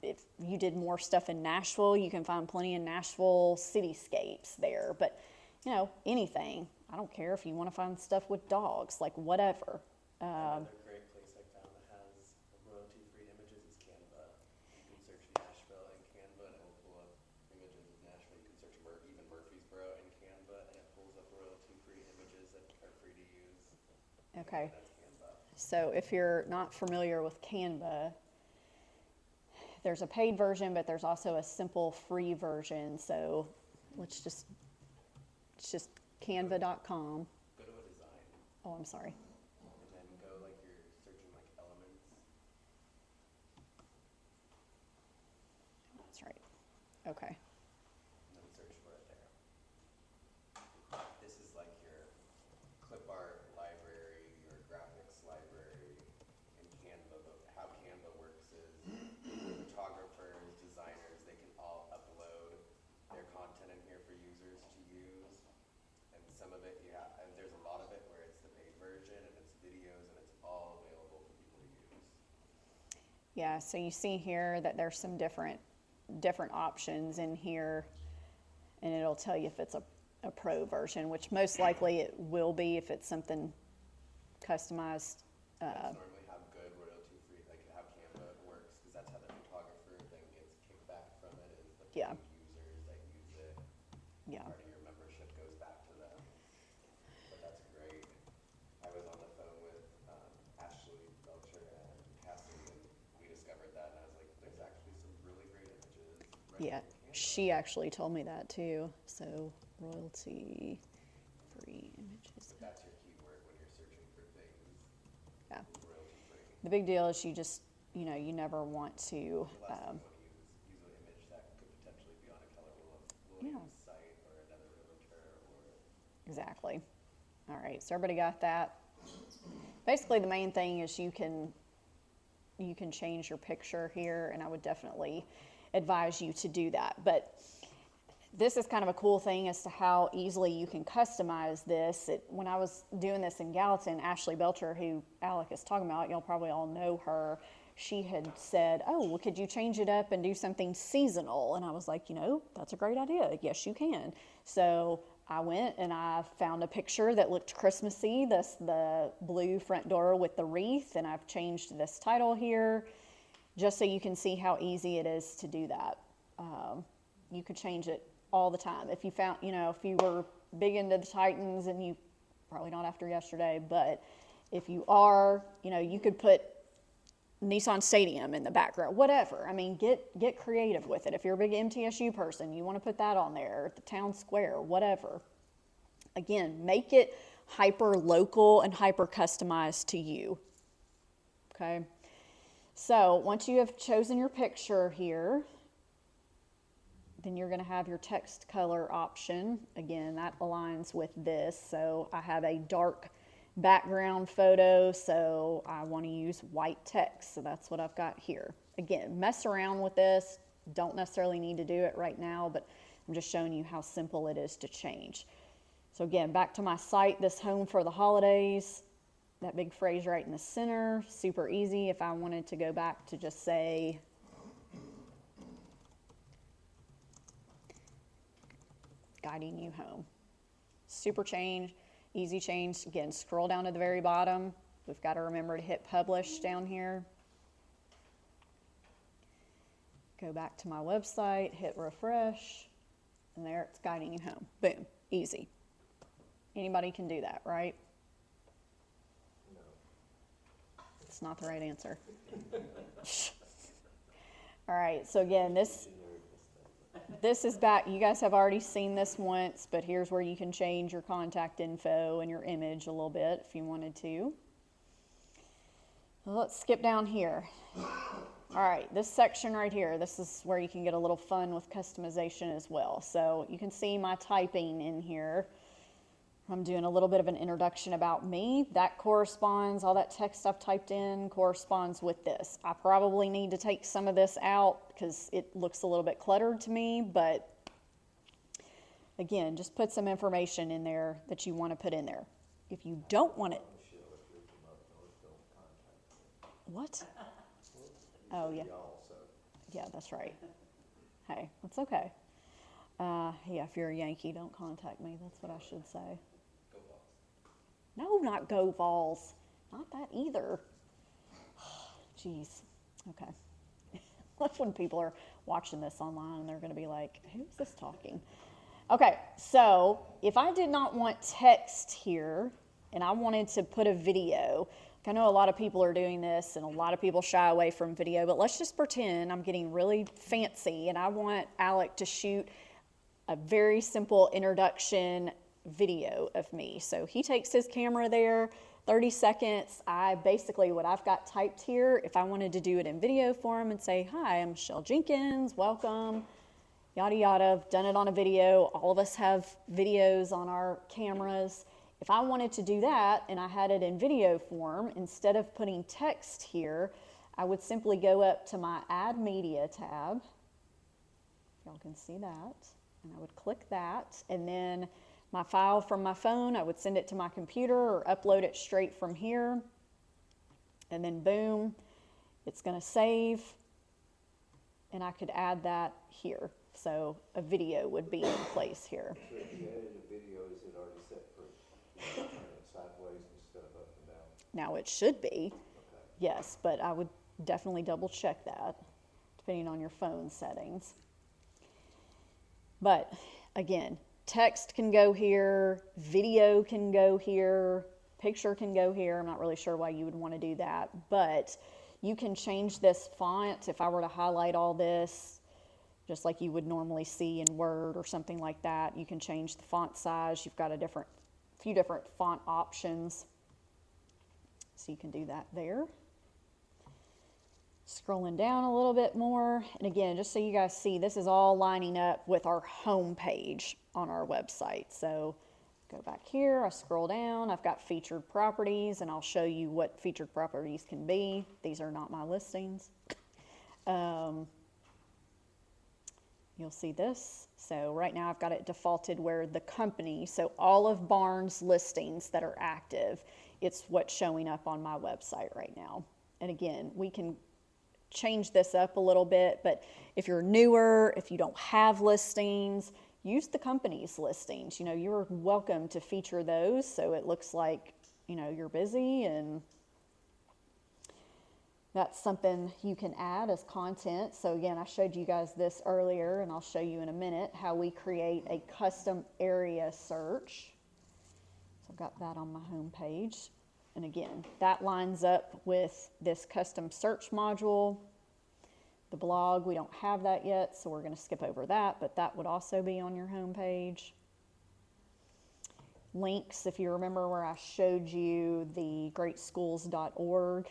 if you did more stuff in Nashville, you can find plenty of Nashville cityscapes there, but, you know, anything. I don't care if you wanna find stuff with dogs, like whatever. Another great place I found that has royalty-free images is Canva. You can search Nashville in Canva and it will pull up images of Nashville. You can search even Murfreesboro in Canva and it pulls up royalty-free images that are free to use. Okay. That's Canva. So if you're not familiar with Canva, there's a paid version, but there's also a simple free version. So it's just canva.com. Go to a design Oh, I'm sorry. and then go like you're searching like elements. That's right. Okay. And then search for it there. This is like your clip art library, your graphics library in Canva. But how Canva works is photographers, designers, they can all upload their content in here for users to use. And some of it, and there's a lot of it where it's the paid version and it's videos and it's all available for people to use. Yeah, so you see here that there's some different options in here, and it'll tell you if it's a pro version, which most likely it will be if it's something customized. That's normally how good royalty-free, like how Canva works, because that's how the photographer then gets kickback from it, is the Yeah. paid users that use it. Yeah. Part of your membership goes back to them. But that's great. I was on the phone with Ashley Belcher and Cassidy, and we discovered that, and I was like, there's actually some really great images right Yeah, in Canva. she actually told me that too. So royalty free images. But that's your keyword when you're searching for things. Yeah. Royalty-free. The big deal is you never want to. The last thing you want to use an image that could potentially be on a Keller Williams site or another realtor or. Exactly. All right, so everybody got that? Basically, the main thing is you can change your picture here, and I would definitely advise you to do that. But this is kind of a cool thing as to how easily you can customize this. When I was doing this in Gallatin, Ashley Belcher, who Alec is talking about, y'all probably all know her, she had said, oh, well, could you change it up and do something seasonal? And I was like, that's a great idea. Yes, you can. So I went and I found a picture that looked Christmassy, the blue front door with the wreath, and I've changed this title here just so you can see how easy it is to do that. You could change it all the time. If you found, if you were big into the Titans, and you probably not after yesterday, but if you are, you could put Nissan Stadium in the background, whatever. I mean, get creative with it. If you're a big MTSU person, you want to put that on there, the town square, whatever. Again, make it hyper local and hyper customized to you. Okay. So once you have chosen your picture here, then you're going to have your text color option. Again, that aligns with this. So I have a dark background photo, so I want to use white text. So that's what I've got here. Again, mess around with this. Don't necessarily need to do it right now, but I'm just showing you how simple it is to change. So again, back to my site, this home for the holidays, that big phrase right in the center, super easy. If I wanted to go back to just say, guiding you home. Super change, easy change. Again, scroll down to the very bottom. We've got to remember to hit publish down here. Go back to my website, hit refresh, and there it's guiding you home. Boom, easy. Anybody can do that, right? No. It's not the right answer. All right, so again, this is back. You guys have already seen this once, but here's where you can change your contact info and your image a little bit if you wanted to. Well, let's skip down here. All right, this section right here, this is where you can get a little fun with customization as well. So you can see my typing in here. I'm doing a little bit of an introduction about me. That corresponds, all that text I've typed in corresponds with this. I probably need to take some of this out because it looks a little bit cluttered to me, but again, just put some information in there that you want to put in there. If you don't want it, Michelle, if you're from up north, don't contact me. what? You Oh, said yeah. y'all, so. Yeah, that's right. Hey, that's okay. Yeah, if you're a Yankee, don't contact me. That's what I should say. Go Vols. No, not go Vols. Not that either. Jeez. Okay. That's when people are watching this online and they're going to be like, who's this talking? Okay, so if I did not want text here and I wanted to put a video, I know a lot of people are doing this and a lot of people shy away from video, but let's just pretend I'm getting really fancy and I want Alec to shoot a very simple introduction video of me. So he takes his camera there, 30 seconds. What I've got typed here, if I wanted to do it in video form and say, hi, I'm Michelle Jenkins, welcome, yada yada, I've done it on a video. All of us have videos on our cameras. If I wanted to do that and I had it in video form, instead of putting text here, I would simply go up to my Add Media tab. Y'all can see that. And I would click that. And then my file from my phone, I would send it to my computer or upload it straight from here. And then boom, it's going to save. And I could add that here. So a video would be in place here. So if you added a video, is it already set for turn it sideways instead of up and down? Now it should be, Okay. yes, but I would definitely double check that depending on your phone settings. But again, text can go here, video can go here, picture can go here. I'm not really sure why you would want to do that, but you can change this font. If I were to highlight all this, just like you would normally see in Word or something like that, you can change the font size. You've got a few different font options. So you can do that there. Scrolling down a little bit more, and again, just so you guys see, this is all lining up with our home page on our website. So go back here, I scroll down, I've got featured properties, and I'll show you what featured properties can be. These are not my listings. You'll see this. So right now I've got it defaulted where the company, so all of Barnes listings that are active, it's what's showing up on my website right now. And again, we can change this up a little bit, but if you're newer, if you don't have listings, use the company's listings. You know, you're welcome to feature those so it looks like, you know, you're busy, and that's something you can add as content. So again, I showed you guys this earlier, and I'll show you in a minute how we create a custom area search. So I've got that on my home page. And again, that lines up with this custom search module. The blog, we don't have that yet, so we're going to skip over that, but that would also be on your home page. Links, if you remember where I showed you the greatschools.org,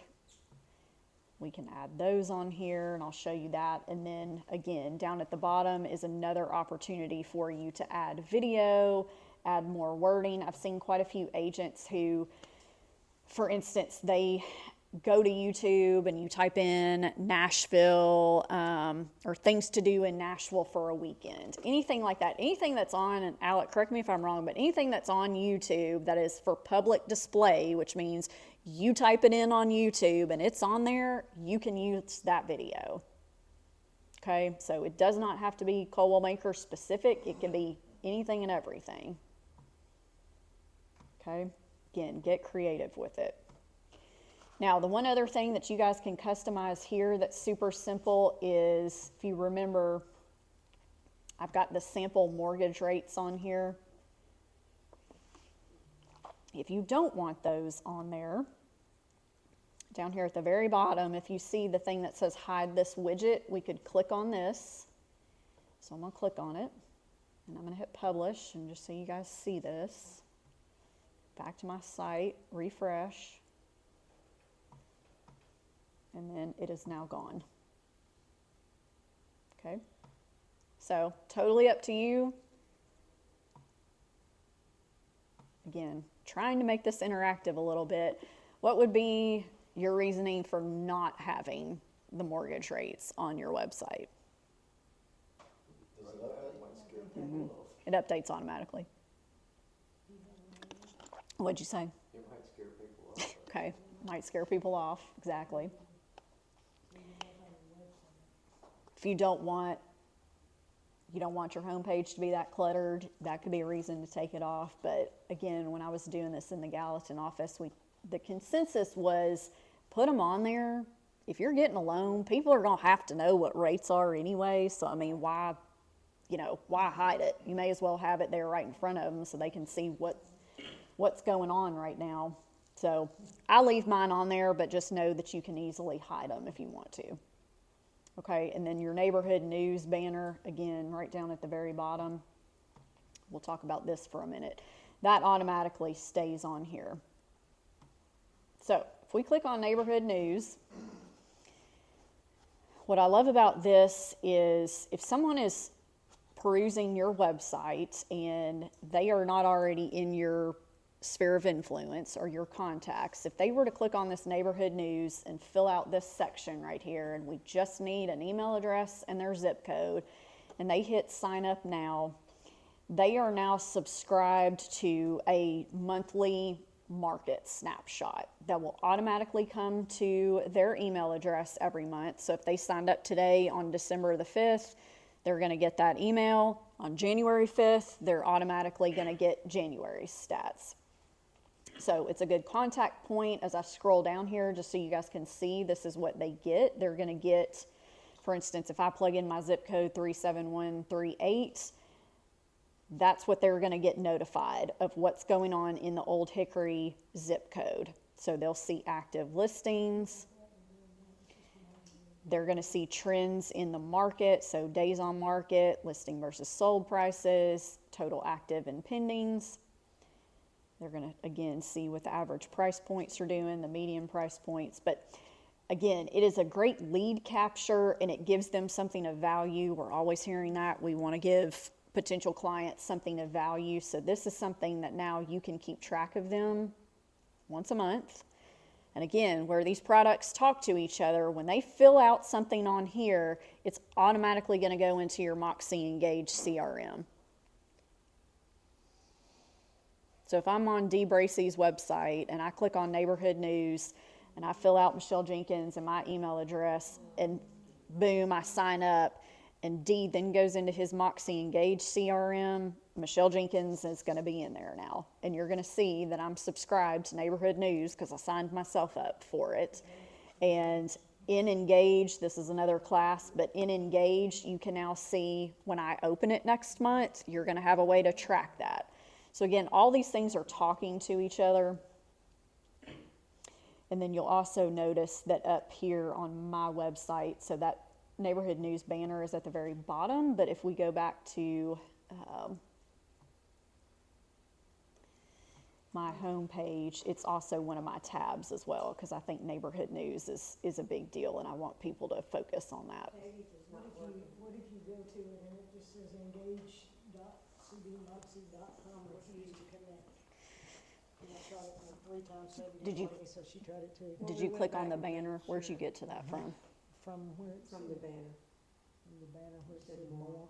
we can add those on here, and I'll show you that. And then again, down at the bottom is another opportunity for you to add video, add more wording. I've seen quite a few agents who, for instance, they go to YouTube and you type in Nashville or things to do in Nashville for a weekend. Anything like that. Anything that's on, and Alec, correct me if I'm wrong, but anything that's on YouTube that is for public display, which means you type it in on YouTube and it's on there, you can use that video. Okay, so it does not have to be Coldwell Maker specific. It can be anything and everything. Okay, again, get creative with it. Now, the one other thing that you guys can customize here that's super simple is, if you remember, I've got the sample mortgage rates on here. If you don't want those on there, down here at the very bottom, if you see the thing that says hide this widget, we could click on this. So I'm going to click on it, and I'm going to hit publish, and just so you guys see this. Back to my site, refresh, and then it is now gone. Okay, so totally up to you. Again, trying to make this interactive a little bit. What would be your reasoning for not having the mortgage rates on your website? Does it update? Might scare people off. It updates automatically. What'd you say? It might scare people off. Okay, might scare people off, exactly. If you don't want your homepage to be that cluttered, that could be a reason to take it off. But again, when I was doing this in the Gallatin office, the consensus was put them on there. If you're getting a loan, people are gonna have to know what rates are anyway. So I mean, why hide it? You may as well have it there right in front of them so they can see what's going on right now. So I leave mine on there, but just know that you can easily hide them if you want to. Okay, and then your neighborhood news banner, again, right down at the very bottom. We'll talk about this for a minute. That automatically stays on here. So if we click on neighborhood news, what I love about this is if someone is perusing your website and they are not already in your sphere of influence or your contacts, if they were to click on this neighborhood news and fill out this section right here, and we just need an email address and their zip code, and they hit sign up now, they are now subscribed to a monthly market snapshot that will automatically come to their email address every month. So if they signed up today on December the 5th, they're going to get that email. On January 5th, they're automatically going to get January's stats. So it's a good contact point. As I scroll down here, just so you guys can see, this is what they get. They're going to get, for instance, if I plug in my zip code 37138, that's what they're going to get notified of what's going on in the Old Hickory zip code. So they'll see active listings. They're going to see trends in the market, so days on market, listing versus sold prices, total active and pendings. They're going to, again, see what the average price points are doing, the median price points. But again, it is a great lead capture, and it gives them something of value. We're always hearing that. We want to give potential clients something of value. So this is something that now you can keep track of them once a month. And again, where these products talk to each other, when they fill out something on here, it's automatically going to go into your Moxi Engage CRM. So if I'm on Dee Bracey's website and I click on neighborhood news and I fill out Michelle Jenkins and my email address, and boom, I sign up, and Dee then goes into his Moxi Engage CRM, Michelle Jenkins is going to be in there now. And you're going to see that I'm subscribed to neighborhood news because I signed myself up for it. And in Engage, this is another class, but in Engage, you can now see when I open it next month, you're going to have a way to track that. So again, all these things are talking to each other. And then you'll also notice that up here on my website, so that neighborhood news banner is at the very bottom, but if we go back to my home page, it's also one of my tabs as well, because I think neighborhood news is a big deal, and I want people to focus on that. What if you go to it and it just says engage.cbmoxi.com refuse to connect? And I tried it like 3 times, so Did you- so she tried it too. Did you click on the banner? Where'd you get to that from? From where it From said, the banner. from the banner where it Said said more. more.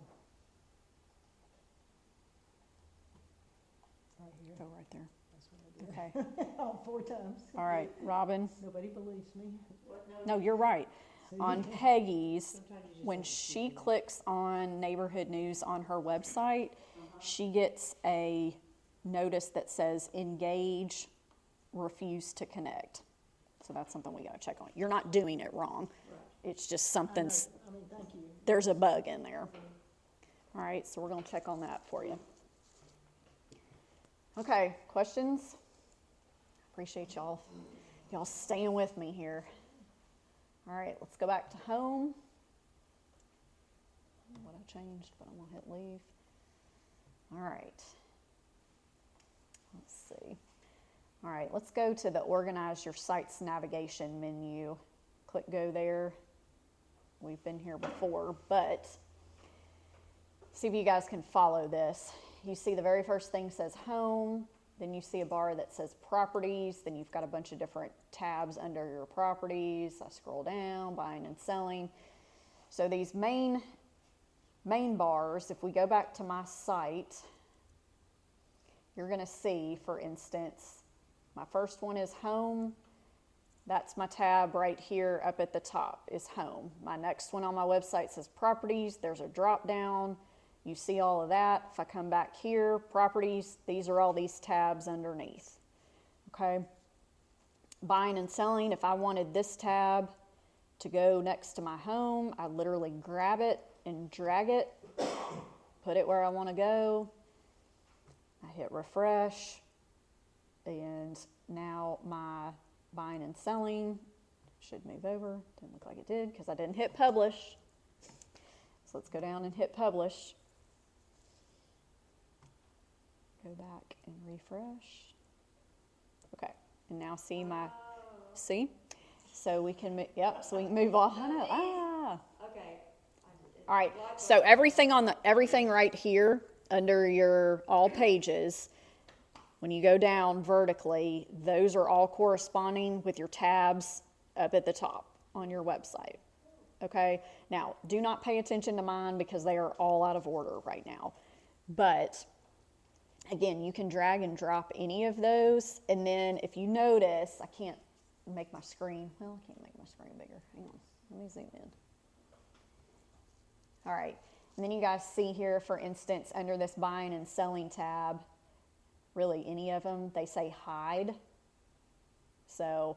Right here, Go right there. that's what I did. Okay. All 4 times. All right, Robin. Nobody believes me. No, you're right. On Peggy's, Sometimes you just when have to she keep it. clicks on neighborhood news on her website, she gets a notice that says engage, refuse to connect. So that's something we gotta check on. You're not doing it wrong. It's just I know, something's, I mean, thank you. there's a bug in there. All right, so we're gonna check on that for you. Okay, questions? Appreciate y'all staying with me here. All right, let's go back to home. I don't know what I changed, but I'm gonna hit leave. All right. Let's see. All right, let's go to the Organize Your Sites navigation menu. Click go there. We've been here before, but see if you guys can follow this. You see the very first thing says home, then you see a bar that says properties, then you've got a bunch of different tabs under your properties. I scroll down, buying and selling. So these main bars, if we go back to my site, you're gonna see, for instance, my first one is home. That's my tab right here up at the top is home. My next one on my website says properties. There's a drop down. You see all of that. If I come back here, properties, these are all these tabs underneath. Okay. Buying and selling, if I wanted this tab to go next to my home, I literally grab it and drag it, put it where I want to go. I hit refresh, and now my buying and selling should move over. Didn't look like it did because I didn't hit publish. So let's go down and hit publish. Go back and refresh. Okay, and now see my, see? So we can, yep, so we can move on. I know, Okay. All right, so everything right here under your all pages, when you go down vertically, those are all corresponding with your tabs up at the top on your website. Okay, now do not pay attention to mine because they are all out of order right now. But again, you can drag and drop any of those, and then if you notice, I can't make my screen, well, I can't make my screen bigger. Hang on, let me zoom in. All right, and then you guys see here, for instance, under this buying and selling tab, really any of them, they say hide. So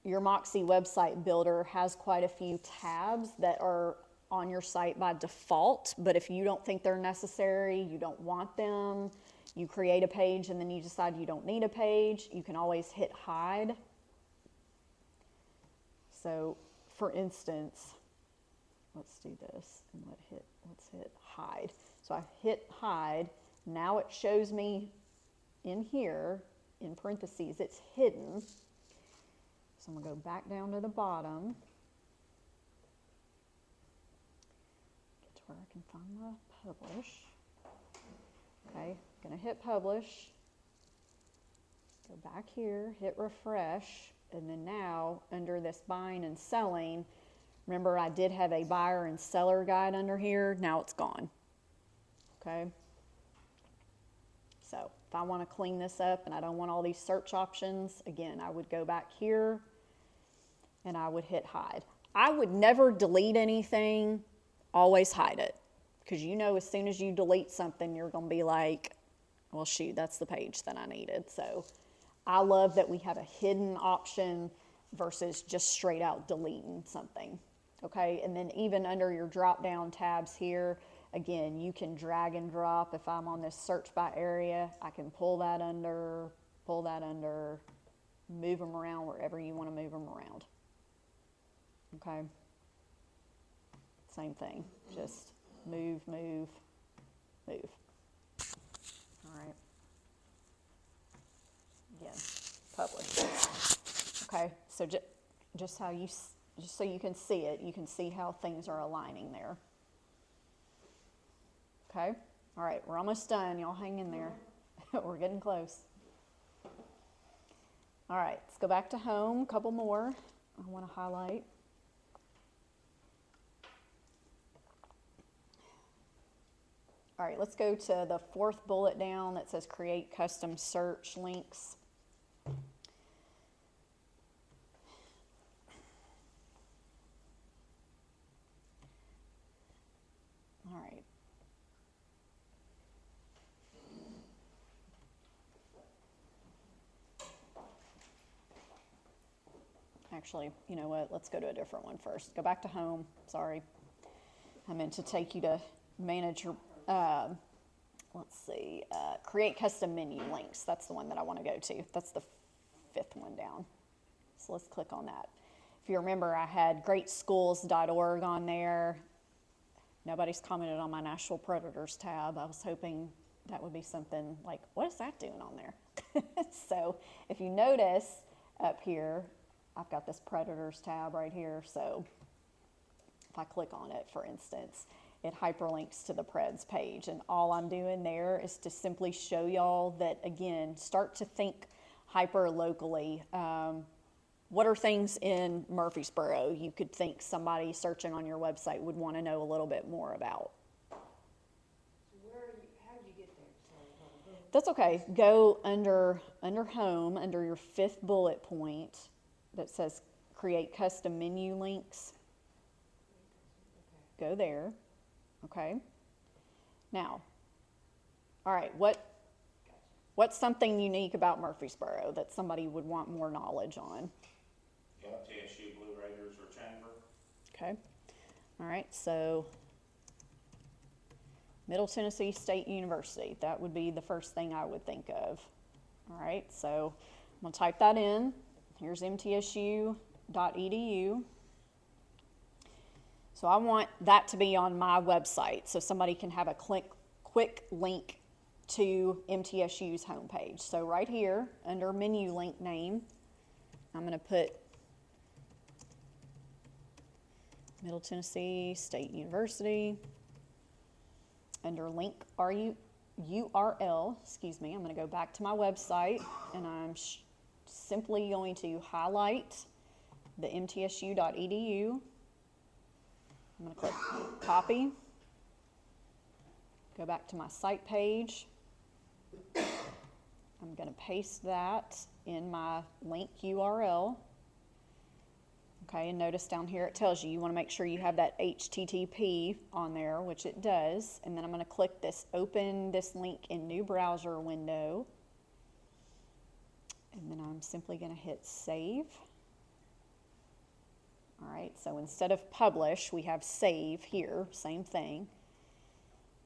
your Moxi website builder has quite a few tabs that are on your site by default, but if you don't think they're necessary, you don't want them, you create a page and then you decide you don't need a page, you can always hit hide. So for instance, let's do this and let's hit hide. So I hit hide. Now it shows me in here, in parentheses, it's hidden. So I'm gonna go back down to the bottom. Get to where I can find my publish. Okay, gonna hit publish. Go back here, hit refresh, and then now under this buying and selling, remember I did have a buyer and seller guide under here, now it's gone. Okay. So if I want to clean this up and I don't want all these search options, again, I would go back here and I would hit hide. I would never delete anything, always hide it. Because you know as soon as you delete something, you're going to be like, well, shoot, that's the page that I needed. So I love that we have a hidden option versus just straight out deleting something. Okay, and then even under your drop down tabs here, again, you can drag and drop. If I'm on this search by area, I can pull that under, move them around wherever you want to move them around. Okay. Same thing, just move, move, move. All right. Again, publish. Okay, so just so you can see it, you can see how things are aligning there. Okay, all right, we're almost done. Y'all hang in there. We're getting close. All right, let's go back to home. A couple more I want to highlight. All right, let's go to the fourth bullet down that says create custom search links. All right. Actually, you know what? Let's go to a different one first. Go back to home. Sorry. I meant to take you to manage your, let's see, create custom menu links. That's the one that I want to go to. That's the 5th one down. So let's click on that. If you remember, I had greatschools.org on there. Nobody's commented on my National Predators tab. I was hoping that would be something like, what is that doing on there? So if you notice up here, I've got this Predators tab right here. So if I click on it, for instance, it hyperlinks to the Preds page. And all I'm doing there is to simply show y'all that, again, start to think hyper locally. What are things in Murfreesboro you could think somebody searching on your website would want to know a little bit more about? So how did you get there? Sorry. That's okay. Go under home, under your 5th bullet point that says create custom menu links. Go there. Okay. Now, all right, what's something unique about Murfreesboro that somebody would want more knowledge on? TSU, Blue Raiders, or Chamber. Okay. All right, so Middle Tennessee State University, that would be the first thing I would think of. All right, so I'm going to type that in. Here's mtsu.edu. So I want that to be on my website so somebody can have a quick link to MTSU's homepage. So right here, under menu link name, I'm going to put Middle Tennessee State University. Under link URL, I'm going to go back to my website, and I'm simply going to highlight the mtsu.edu. I'm going to click copy, go back to my site page. I'm going to paste that in my link URL. Okay, and notice down here it tells you want to make sure you have that HTTP on there, which it does. And then I'm going to click this open this link in new browser window. And then I'm simply going to hit save. All right, so instead of publish, we have save here, same thing.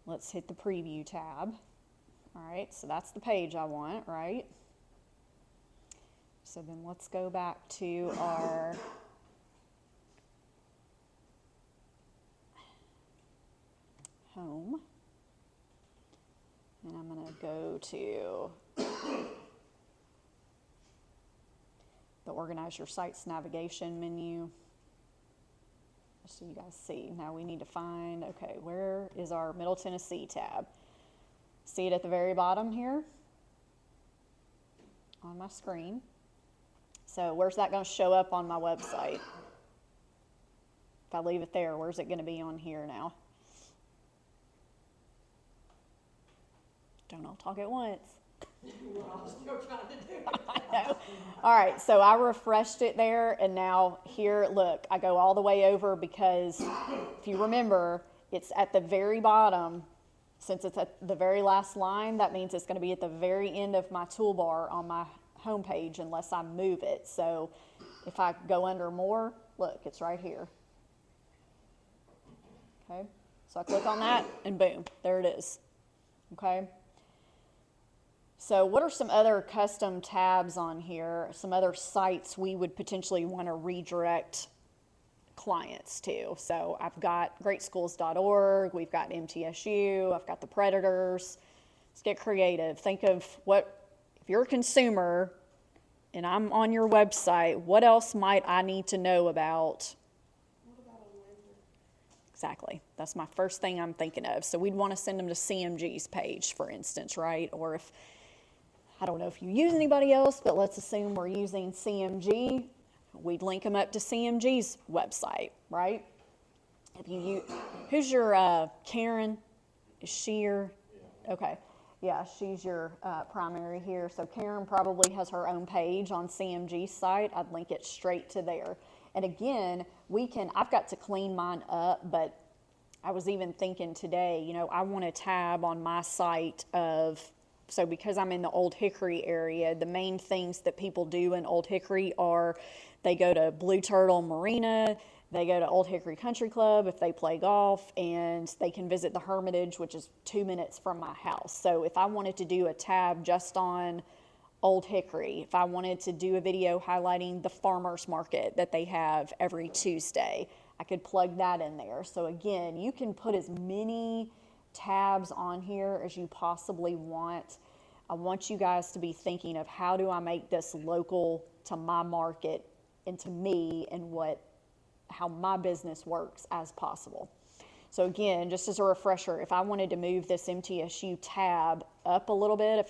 Let's hit the preview tab. All right, so that's the page I want, right? So then let's go back to our home. And I'm going to go to the Organize Your Sites navigation menu. So you guys see. Now we need to find, okay, where is our Middle Tennessee tab? See it at the very bottom here on my screen. So where's that going to show up on my website? If I leave it there, where's it going to be on here now? Don't all talk at once. We're all still trying to do it. I know. All right, so I refreshed it there, and now here, look, I go all the way over because if you remember, it's at the very bottom. Since it's at the very last line, that means it's going to be at the very end of my toolbar on my homepage unless I move it. So if I go under more, look, it's right here. Okay, so I click on that, and boom, there it is. Okay. So what are some other custom tabs on here, some other sites we would potentially want to redirect clients to? So I've got greatschools.org, we've got MTSU, I've got the Predators. Let's get creative. Think of what, if you're a consumer and I'm on your website, what else might I need to know about? What about a lender? Exactly. That's my first thing I'm thinking of. So we'd want to send them to CMG's page, for instance, right? Or if, I don't know if you use anybody else, but let's assume we're using CMG. We'd link them up to CMG's website, right? If you who's your Karen? Is she your? Okay, yeah, she's your primary here. So Karen probably has her own page on CMG's site. I'd link it straight to there. And again, I've got to clean mine up, but I was even thinking today, I want a tab on my site of So because I'm in the Old Hickory area, the main things that people do in Old Hickory are they go to Blue Turtle Marina, they go to Old Hickory Country Club if they play golf, and they can visit the Hermitage, which is 2 minutes from my house. So if I wanted to do a tab just on Old Hickory, if I wanted to do a video highlighting the farmers market that they have every Tuesday, I could plug that in there. So again, you can put as many tabs on here as you possibly want. I want you guys to be thinking of how do I make this local to my market and to me and how my business works as possible. So again, just as a refresher, if I wanted to move this MTSU tab up a little bit, if